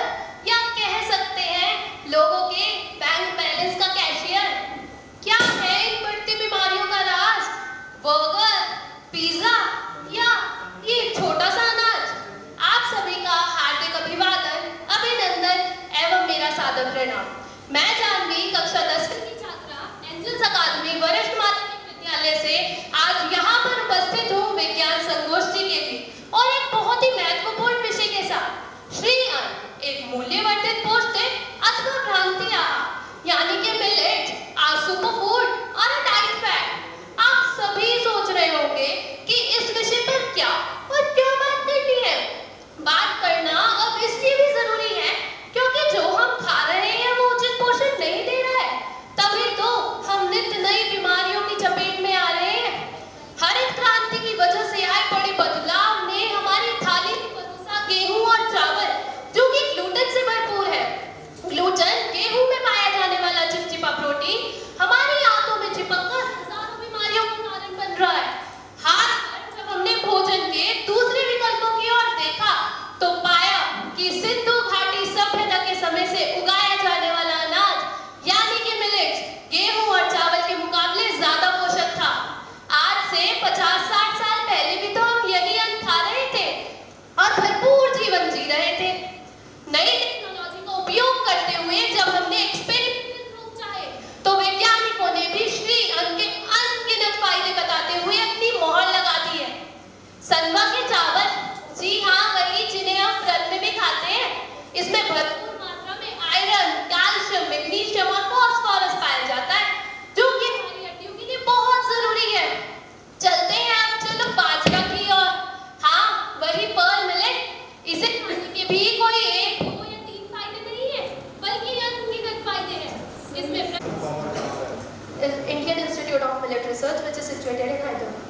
या कह सकते हैं लोगों के बैंक बैलेंस का कैशियर। क्या है इन बढ़ती बीमारियों का राज? बर्गर, पिज्जा या ये छोटा सा अनाज? आप सभी का हार्दिक अभिवादन, अभिनंदन एवं मेरा सादर प्रणाम। मैं जानवी कक्षा 10 की छात्रा एंजल्स अकादमी वरिष्ठ माध्यमिक विद्यालय से आज यहाँ पर उपस्थित हूँ विज्ञान संगोष्ठी के लिए और एक बहुत ही महत्वपूर्ण विषय के साथ। श्री अन्न एक मूल्यवर्धित पौष्टिक अथवा भ्रांति आहार यानी कि मिलेट, आ सुपर फूड और अ डाइट फैट। आप सभी सोच रहे होंगे कि इस विषय पर क्या और क्यों बात करनी है। बात करना अब इसलिए भी जरूरी है क्योंकि जो हम खा रहे हैं वो उचित पोषण नहीं दे रहा है, तभी तो हम नित्य नई बीमारियों की चपेट में आ रहे हैं। हरित क्रांति की वजह से आए बड़े बदलाव ने हमारी थाली में परोसा गेहूं और चावल जो कि ग्लूटेन से भरपूर है। ग्लूटेन गेहूं में पाया जाने वाला चिपचिपा प्रोटीन हमारी आंतों में चिपककर हजारों बीमारियों का कारण बन रहा है। हाथ पर जब हमने भोजन के दूसरे विकल्पों की ओर देखा तो पाया कि सिंधु घाटी सभ्यता के समय से उगाया जाने वाला अनाज यानी कि मिलेट्स गेहूं और चावल के मुकाबले ज्यादा पोषक था। आज से 50-60 साल पहले भी तो हम यही अन्न खा रहे थे और भरपूर जीवन जी रहे थे। नई टेक्नोलॉजी का उपयोग करते हुए जब हमने एक्सपेरिमेंटल प्रूफ चाहे तो वैज्ञानिकों ने भी श्री अन्न के अनगिनत फायदे बताते हुए अपनी मोहर लगा दी है। सनवा के चावल, जी हाँ वही जिन्हें हम व्रत में भी खाते हैं, इसमें भरपूर मात्रा में आयरन, कैल्शियम, मैग्नीशियम और फास्फोरस पाया जाता है जो कि हमारी हड्डियों के लिए बहुत जरूरी है। चलते हैं अब चलो बाजरा की ओर। हाँ वही पर्ल मिलेट, इसे खाने के भी कोई 1, 2 या 3 फायदे नहीं है बल्कि अनगिनत फायदे हैं। इसमें Indian institute of millet research which is situated in Hyderabad.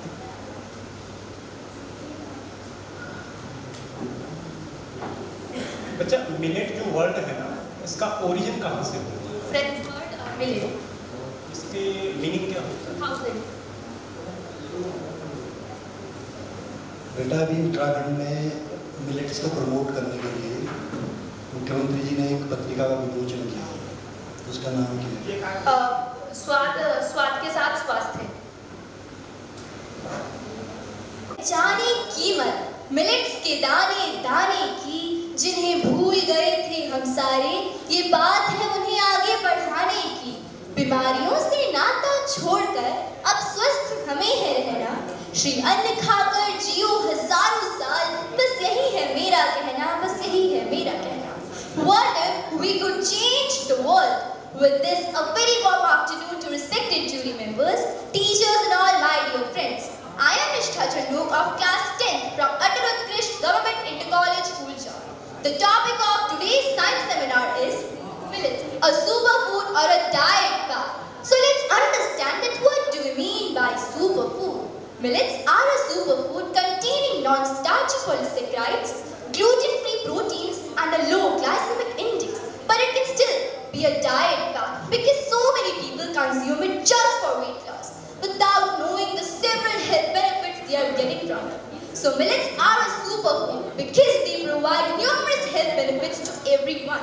बच्चा मिलेट जो वर्ड है ना, इसका ओरिजिन कहाँ से होता है? French word millet. इसके मीनिंग क्या होता है? थाउजेंड। बेटा अभी उत्तराखंड में मिलेट्स को प्रमोट करने के लिए मुख्यमंत्री जी ने एक पत्रिका का विमोचन किया, उसका नाम क्या है? स्वाद के साथ स्वास्थ्य। जाने कीमत मिलेट्स के दाने दाने की, जिन्हें भूल गए थे हम सारे, ये बात है उन्हें आगे बढ़ाने की। बीमारियों से नाता छोड़कर अब स्वस्थ हमें है रहना, श्री अन्न खाकर जियो हजारों साल, बस यही है मेरा कहना, बस यही है मेरा कहना। What if we could change the world? With this, a very warm afternoon to respected jury members, teachers and all my dear friends. I am Nishtha Chandok of class 10th from Atarutkrishna Government Inter-College School, Jodhpur. The topic of today's science seminar is millets, a superfood or a diet bar. So let's understand that what do we mean by superfood. Millets are a superfood containing non-starchy polysaccharides, gluten-free proteins and a low glycemic index. But it can still be a diet bar because so many people consume it just for weight loss without knowing the several health benefits they are getting from it. So millets are a superfood because they provide numerous health benefits to everyone.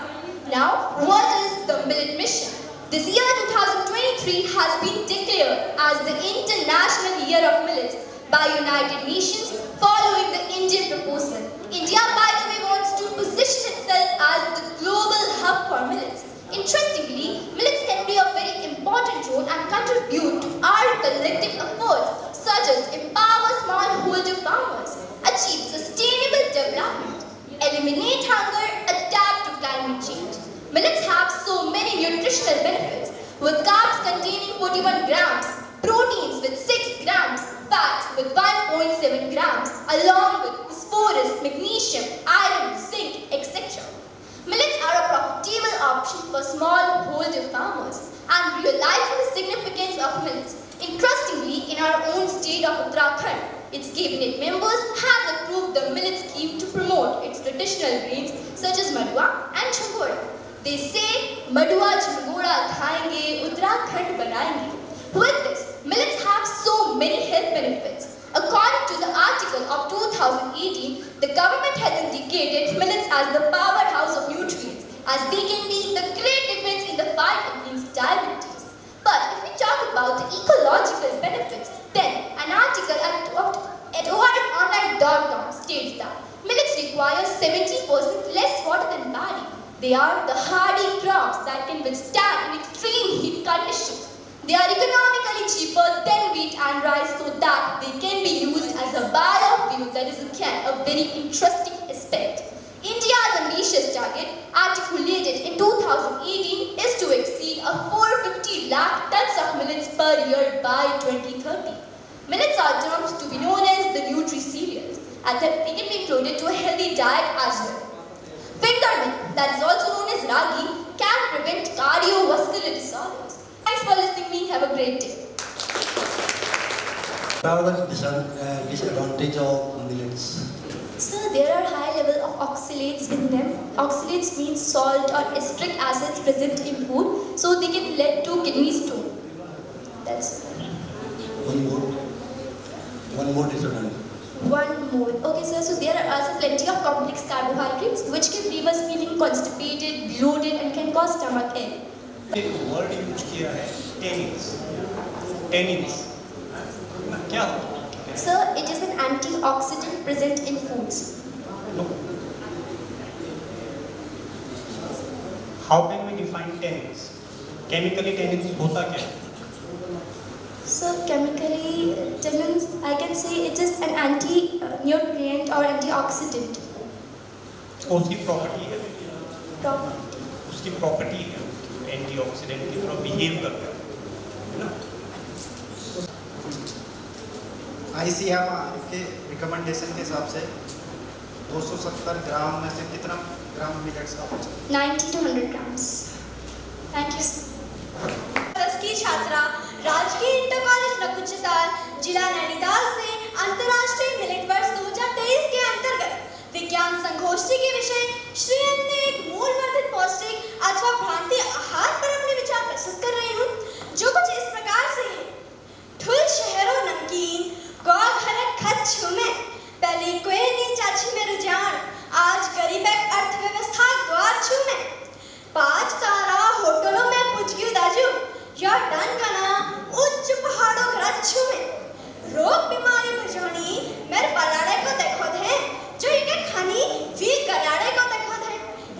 Now, what is the millet mission? This year 2023 has been declared as the International Year of Millets by United Nations following the Indian proposal. India, by the way, wants to position itself as the global hub for millets. Interestingly, millets can play a very important role and contribute to our collective efforts, such as empower smallholder farmers, achieve sustainable development, eliminate hunger, adapt to climate change. Millets have so many nutritional benefits, with carbs containing 41 grams, proteins with 6 grams, fats with 1.7 grams, along with phosphorus, magnesium, iron, zinc, etc. Millets are a profitable option for smallholder farmers and realizing the significance of millets. Interestingly, in our own state of Uttarakhand, its cabinet members have approved the millet scheme to promote its traditional grains such as madua and jhangora. They say, madua jhangora khayenge, Uttarakhand banayenge. With this, millets have so many health benefits. According to the article of 2018, the government has indicated millets as the powerhouse of nutrients, as they can be the great defense in the fight against diabetes. But if we talk about the ecological benefits, then an article at OROnline.com states that millets require 70% less water than barley. They are the hardy crops that can withstand in extreme heat conditions. They are economically cheaper than wheat and rice, so that they can be used as a biofuel. That is again a very interesting aspect. India's ambitious target, articulated in 2018, is to exceed a 450 lakh tons of millets per year by 2030. Millets are termed to be known as the nutri-cereals, and that they can be included to a healthy diet as well. Fingermint, that is also known as ragi, can prevent cardiovascular disorders. Thanks for listening to me. Have a great day. What are the disadvantage of millets? So there are high level of oxalates in them. Oxalates means salt or ester acids present in food, so they can lead to kidney stone. That's it. One more disadvantage. One more. Okay, sir. So there are also plenty of complex carbohydrates which can leave us feeling constipated, bloated, and can cause stomach ache. एक word use किया है tannins tannins क्या होता है? Sir, it is an antioxidant present in foods. No. How can we define tannins? Chemically tannins होता क्या है? So chemically, tannins, I can say it is an anti-nutrient or antioxidant. उसकी property है Property. उसकी property है antioxidant की तरह behave करता है ना? ICMR के रिकमेंडेशन के हिसाब से 270 ग्राम में से कितना ग्राम मिलेट्स का बचा? 90 to 100 grams. Thank you, sir. की छात्रा राजकीय इंटर कॉलेज नकुचताल जिला नैनीताल से अंतर्राष्ट्रीय मिलेट वर्ष 2023 के अंतर्गत विज्ञान संगोष्ठी के विषय श्रीयन ने एक मूलवर्धित पौष्टिक अथवा भ्रांति आहार पर अपने विचार प्रस्तुत कर रही हूँ, जो कुछ इस प्रकार से है। ठुल शहरों नमकीन गौ घर खच्छु में पहले कोई नहीं चाची में रुझान आज गरीब अर्थव्यवस्था द्वार छू में 5 तारा होटलों में पूछ गई दाजू या डन कना उच्च पहाड़ों ग्रच्छू में रोग बीमारी भजोनी मेरे पलाड़े को देखो थे जो इनके खानी वी गलाड़े को देखो थे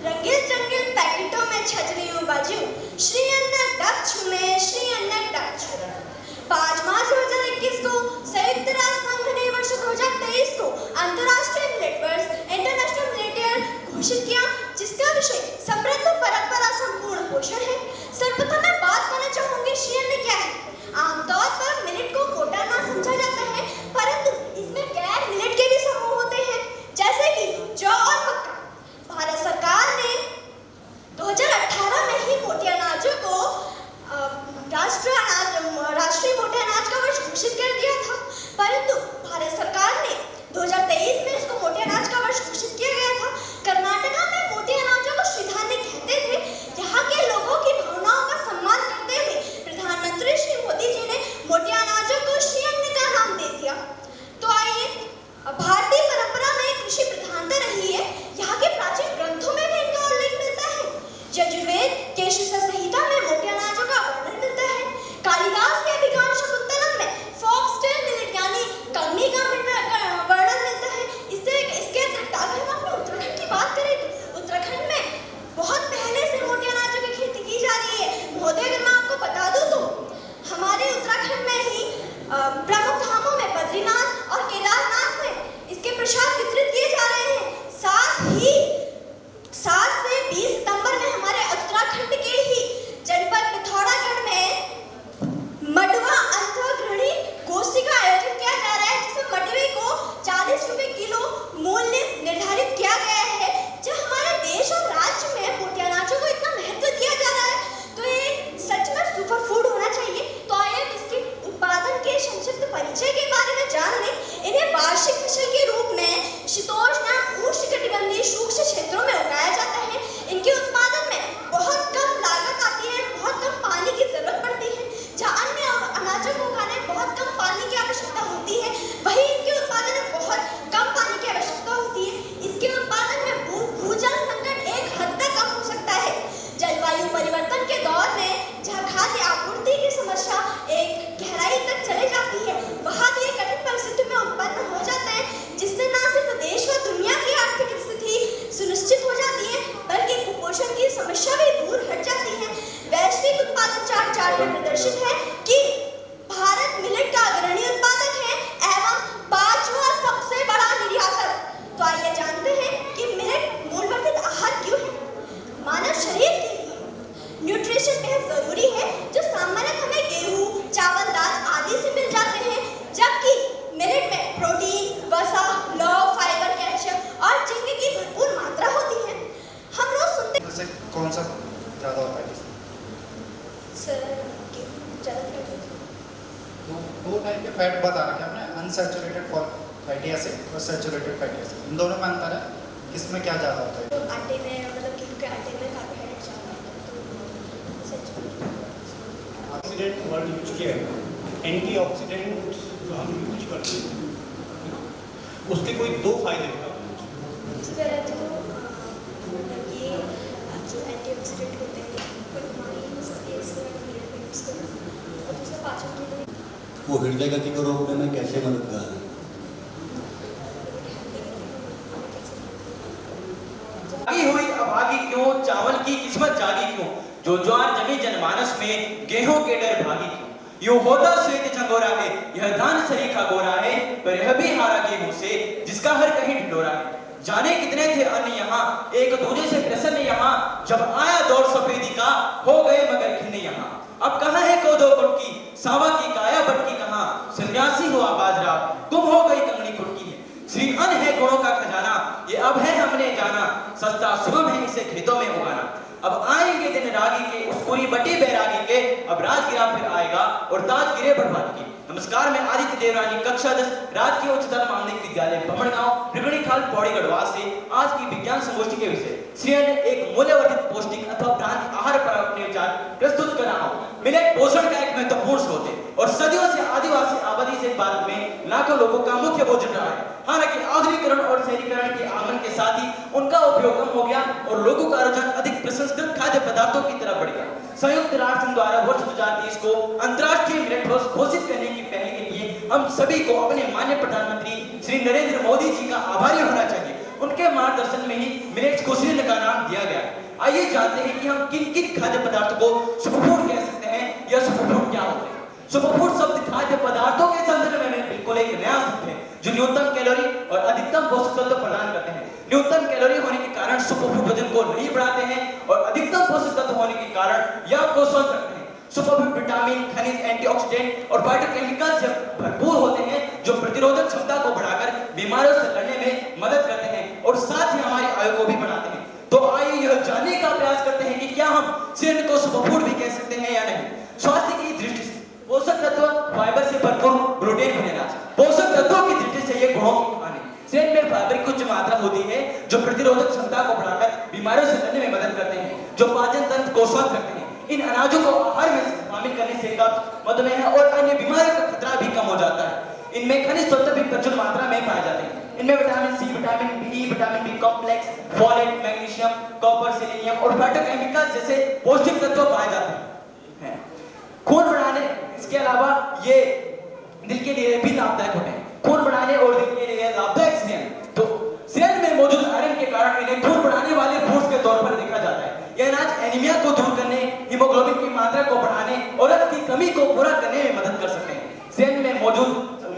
रंगील जंगील पैकेटों में छज रही हूँ बाजू श्री अन्ना डक्छू में श्री अन्ना डक्छू 5 मार्च 2021 को संयुक्त राष्ट्र संघ ने वर्ष 2023 को अंतर्राष्ट्रीय मिलेट वर्ष इंटरनेशनल मिलेट ईयर घोषित किया, जिसका विषय समृद्ध परंपरा संपूर्ण पोषण है। सर्वप्रथम मैं बात करना चाहूंगी श्रीयन में क्या है। आमतौर पर मिलेट को कोटा ना समझा जाता है, परंतु इसमें गैर मिलेट के भी समूह होते हैं, जैसे कि जौ और मक्का। भारत सरकार ने 2018 में ही मोटे अनाजों को राष्ट्रीय मोटे अनाज का वर्ष घोषित कर दिया था, परंतु भारत सरकार ने 2023 में इसको मोटे अनाज का वर्ष घोषित किया गया था। कर्नाटका में मोटे अनाजों को श्रीधान्य कहते थे। यहाँ के लोगों की भावनाओं का सम्मान करते हुए प्रधानमंत्री श्री मोदी जी ने मोटे अनाजों को श्रीअन्न का नाम कौन सा ज़्यादा होता है? सर ज़्यादा तो दो टाइप के फैट बता रखे हमने, अनसैचुरेटेड फैटी एसिड और सैचुरेटेड फैटी एसिड। इन दोनों में अंतर है, किसमें क्या ज़्यादा होता है? तो आटे में मतलब गेहूं के आटे में कार्बोहाइड्रेट ज़्यादा होता है, तो सैचुरेटेड। ऑक्सीडेंट वर्ड यूज किया है, एंटीऑक्सीडेंट जो हम यूज करते हैं उसके कोई दो फायदे बताओ। पहले तो ये जो एंटीऑक्सीडेंट होते हैं वो हमारी यूज़ करो, और दूसरा पाचन के लिए वो हृदय गति को रोकने में कैसे मददगार है? जागी हुई अभागी क्यों, चावल की किस्मत जागी क्यों, जो ज्वार जमी जनमानस में गेहूं के डर भागी क्यों। यूं होता श्वेत झंगोरा है, यह धान सरीखा गोरा है, पर यह भी हारा गेहूं से जिसका हर कहीं ढिंढोरा है। जाने कितने थे अन्य यहाँ, एक दूजे से प्रसन्न यहाँ, जब आया दौर सफेदी का हो गए मगर खिन्ने यहाँ। अब कहाँ है कोदो कुटकी, सावा की काया बटकी कहाँ, सन्यासी हुआ बाजरा, गुम हो गई कंगनी कुटकी है। श्री अन्न है गुणों का खजाना, ये अब है हमने जाना, सस्ता सुगम है इसे खेतों में उगाना। अब आएंगे दिन रागी के, उस पूरी बटी बैरागी के, अब राजगिरा फिर आएगा और ताज गिरे बर्बादी की। नमस्कार, मैं आदित्य देवरानी, कक्षा 10 राजकीय उच्चतर माध्यमिक विद्यालय भमरगांव रिगणी खाल पौड़ी गढ़वाल से आज की विज्ञान संगोष्ठी के विषय श्री अन्न एक मूल्यवर्धित पौष्टिक अथवा ब्रांड आहार पर अपने विचार प्रस्तुत कर रहा हूं। मिलेट पोषण का एक महत्वपूर्ण स्रोत है और सदियों से आदिवासी आबादी से भारत में लाखों लोगों का मुख्य भोजन रहा है। हालांकि आधुनिकीकरण और शहरीकरण के आगमन के साथ ही उनका उपयोग कम हो गया और लोगों का रुझान अधिक प्रसंस्कृत खाद्य पदार्थों की तरफ बढ़ गया। संयुक्त राष्ट्र संघ द्वारा वर्ष 2030 को अंतर्राष्ट्रीय मिलेट दिवस घोषित करने की पहल के लिए हम सभी को अपने माननीय प्रधानमंत्री श्री नरेंद्र मोदी जी का आभारी होना चाहिए। उनके मार्गदर्शन में ही मिलेट्स को श्री अन्न का नाम दिया गया है। आइए जानते हैं कि हम किन किन खाद्य पदार्थों को सुपरफूड कह सकते हैं या सुपरफूड क्या होते हैं। सुपरफूड शब्द खाद्य पदार्थों के संदर्भ में बिल्कुल एक नया शब्द है जो न्यूनतम कैलोरी और अधिकतम पोषक तत्व प्रदान करते हैं। न्यूनतम कैलोरी होने के कारण सुपरफूड वजन को नहीं बढ़ाते हैं और अधिकतम पोषक तत्व होने के कारण यह आपको स्वस्थ रखते हैं। सुपरफूड विटामिन, खनिज, एंटीऑक्सीडेंट और फाइटोकेमिकल से भरपूर होते हैं जो प्रतिरोधक क्षमता को बढ़ाकर बीमारियों से लड़ने में मदद करते हैं और साथ ही हमारी आयु को भी बढ़ाते हैं। तो आइए यह जानने का प्रयास करते हैं कि क्या हम श्री अन्न को सुपरफूड भी कह सकते हैं या नहीं। स्वास्थ्य की दृष्टि से पोषक तत्व, फाइबर से भरपूर ग्लूटेन फ्री अनाज, पोषक तत्वों की दृष्टि से ये गुणों की कहानी। श्री अन्न में फाइबर की उच्च मात्रा होती है जो प्रतिरोधक क्षमता को बढ़ाकर बीमारियों से लड़ने में मदद करते हैं, जो पाचन तंत्र को स्वस्थ रखते हैं। इन अनाजों को आहार में शामिल करने से कब्ज, मधुमेह और अन्य बीमारियों का खतरा भी कम हो जाता है। इनमें खनिज तत्व भी प्रचुर मात्रा में पाए जाते हैं। इनमें vitamin C, vitamin B, vitamin B complex, folate, magnesium, copper, selenium और फाइटोकेमिकल जैसे पौष्टिक तत्व पाए जाते हैं। खून बढ़ाने, इसके अलावा ये दिल के लिए भी लाभदायक होते हैं। खून बढ़ाने और दिल के लिए लाभदायक श्री अन्न। तो श्री अन्न में मौजूद आयरन के कारण इन्हें खून बढ़ाने वाले फूड्स के तौर पर देखा जाता है। यह अनाज एनीमिया को दूर करने, हीमोग्लोबिन की मात्रा को बढ़ाने और रक्त की कमी को पूरा करने में मदद कर सकते हैं। श्री अन्न में मौजूद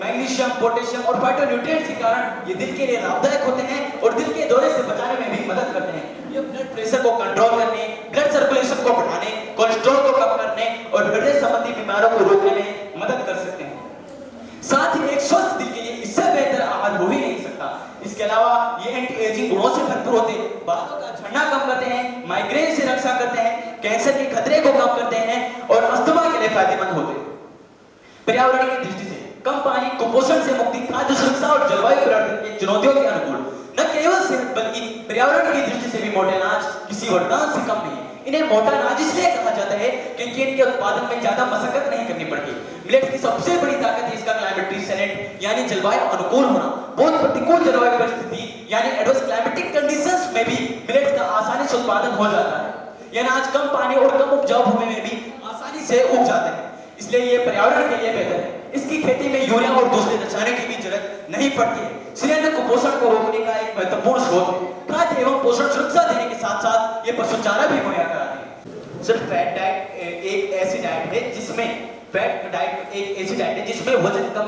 मैग्नीशियम, पोटेशियम और फाइटोन्यूट्रिएंट्स के कारण ये दिल के लिए लाभदायक होते हैं और दिल के दौरे से बचाने में भी मदद करते हैं। ये ब्लड प्रेशर को कंट्रोल करने, ब्लड सर्कुलेशन को बढ़ाने, कोलेस्ट्रॉल को कम करने और हृदय संबंधी बीमारियों को रोकने में मदद कर सकते हैं। साथ ही एक स्वस्थ दिल के लिए इससे बेहतर आहार हो ही नहीं सकता। इसके अलावा ये एंटी एजिंग गुणों से भरपूर होते हैं, बालों का झड़ना कम करते हैं, माइग्रेन से रक्षा करते हैं, कैंसर के खतरे को कम करते हैं और अस्थमा के लिए फायदेमंद होते हैं। पर्यावरण की दृष्टि से कम पानी, कुपोषण से मुक्ति, खाद्य सुरक्षा और जलवायु परिवर्तन की चुनौतियों के अनुकूल न केवल सेहत बल्कि पर्यावरण की दृष्टि से भी मोटे अनाज किसी वरदान से कम नहीं। इन्हें मोटा अनाज इसलिए कहा जाता है क्योंकि इनके उत्पादन में ज्यादा मशक्कत नहीं करनी पड़ती। मिलेट्स की सबसे बड़ी ताकत है इसका क्लाइमेट रेसिलेंट यानी जलवायु अनुकूल होना। बहुत प्रतिकूल जलवायु परिस्थिति यानी एडवर्स क्लाइमेटिक कंडीशंस में भी मिलेट्स का आसानी से उत्पादन हो जाता है। यह अनाज कम पानी और कम उपजाऊ भूमि में भी आसानी से उग जाते हैं, इसलिए ये पर्यावरण के लिए बेहतर है। इसकी खेती में यूरिया और दूसरे रसायनों की भी जरूरत नहीं पड़ती है। श्री अन्न कुपोषण को रोकने का एक महत्वपूर्ण स्रोत है। खाद्य एवं पोषण सुरक्षा देने के साथ साथ ये पशु चारा भी मुहैया कराते हैं। सर, फैट डाइट एक ऐसी डाइट है जिसमें वजन कम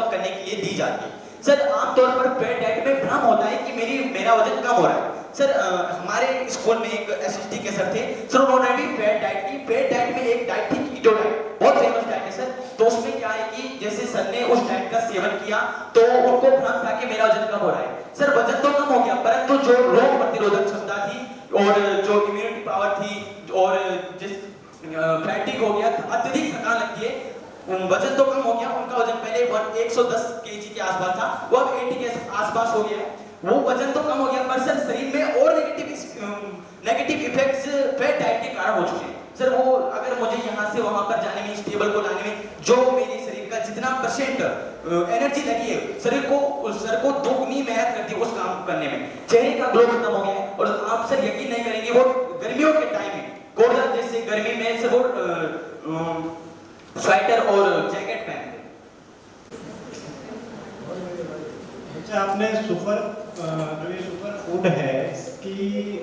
करने के लिए दी जाती है। सर, आमतौर पर फैट डाइट में भ्रम होता है कि मेरा वजन कम हो रहा है। सर, हमारे स्कूल में एक एसएसटी के सर थे, सर उन्होंने भी फैट डाइट में एक डाइट थी कीटो डाइट, बहुत फेमस डाइट है सर। तो उसमें क्या है कि जैसे सर ने उस डाइट का सेवन किया तो उनको भ्रम था कि मेरा वजन कम हो रहा है। सर वजन तो कम हो गया, परंतु जो रोग प्रतिरोधक क्षमता थी और जो इम्यूनिटी पावर थी और जिस फैटिक हो गया, अत्यधिक थकान लगती है, वजन तो कम हो गया। उनका वजन पहले 110 केजी के आसपास था, वो अब 80 के आसपास हो गया है। वो वजन तो कम हो गया पर सर शरीर में और नेगेटिव इफेक्ट्स फैट डाइट के कारण हो चुके हैं। सर वो अगर मुझे यहाँ से वहाँ पर जाने में, इस टेबल को लाने में जो मेरे शरीर का जितना परसेंट एनर्जी लगी है, सर को दोगुनी मेहनत करती है उस काम करने में। चेहरे का ग्लो खत्म हो गया है। और आप सर यकीन नहीं करेंगे, वो गर्मियों के टाइम में कोड़ा जैसे गर्मी में सर वो स्वेटर और जैकेट पहनते। अच्छा, आपने जो ये सुपर फूड है इसकी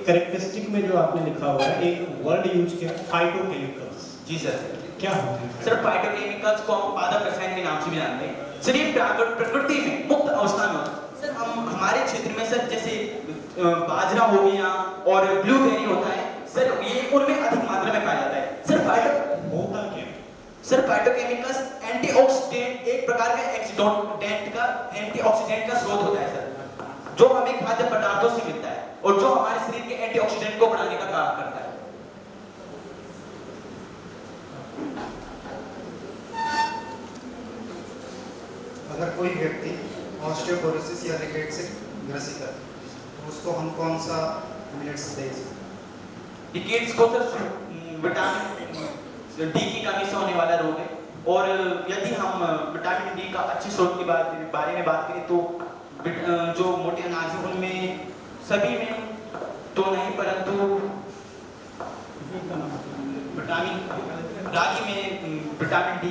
करेक्टरिस्टिक में जो आपने लिखा हुआ है एक वर्ड यूज किया, फाइटोकेमिकल्स। जी सर, क्या होते हैं? सर फाइटोकेमिकल्स को हम पादप रसायन के नाम से भी जानते हैं। सर ये प्रकृति में मुक्त अवस्था में होता है। सर हम हमारे क्षेत्र में सर जैसे बाजरा हो गया और ब्लूबेरी होता है सर, ये उनमें अधिक मात्रा में पाया जाता है। सर होता क्या? सर फाइटोकेमिकल्स एंटीऑक्सीडेंट, एक प्रकार का एंटीऑक्सीडेंट का स्रोत होता है सर, जो हमें खाद्य पदार्थों से मिलता है और जो हमारे शरीर के एंटीऑक्सीडेंट को बढ़ाने का काम करता है। अगर कोई व्यक्ति ऑस्टियोपोरोसिस या रिकेट से ग्रसित है तो उसको हम कौन सा मिलेट्स दे सकते हैं? रिकेट्स को सर विटामिन डी की कमी से होने वाला रोग है, और यदि हम विटामिन डी का अच्छे स्रोत के बारे में बात करें तो जो मोटे अनाज हैं उनमें सभी में तो नहीं, परंतु विटामिन रागी में विटामिन डी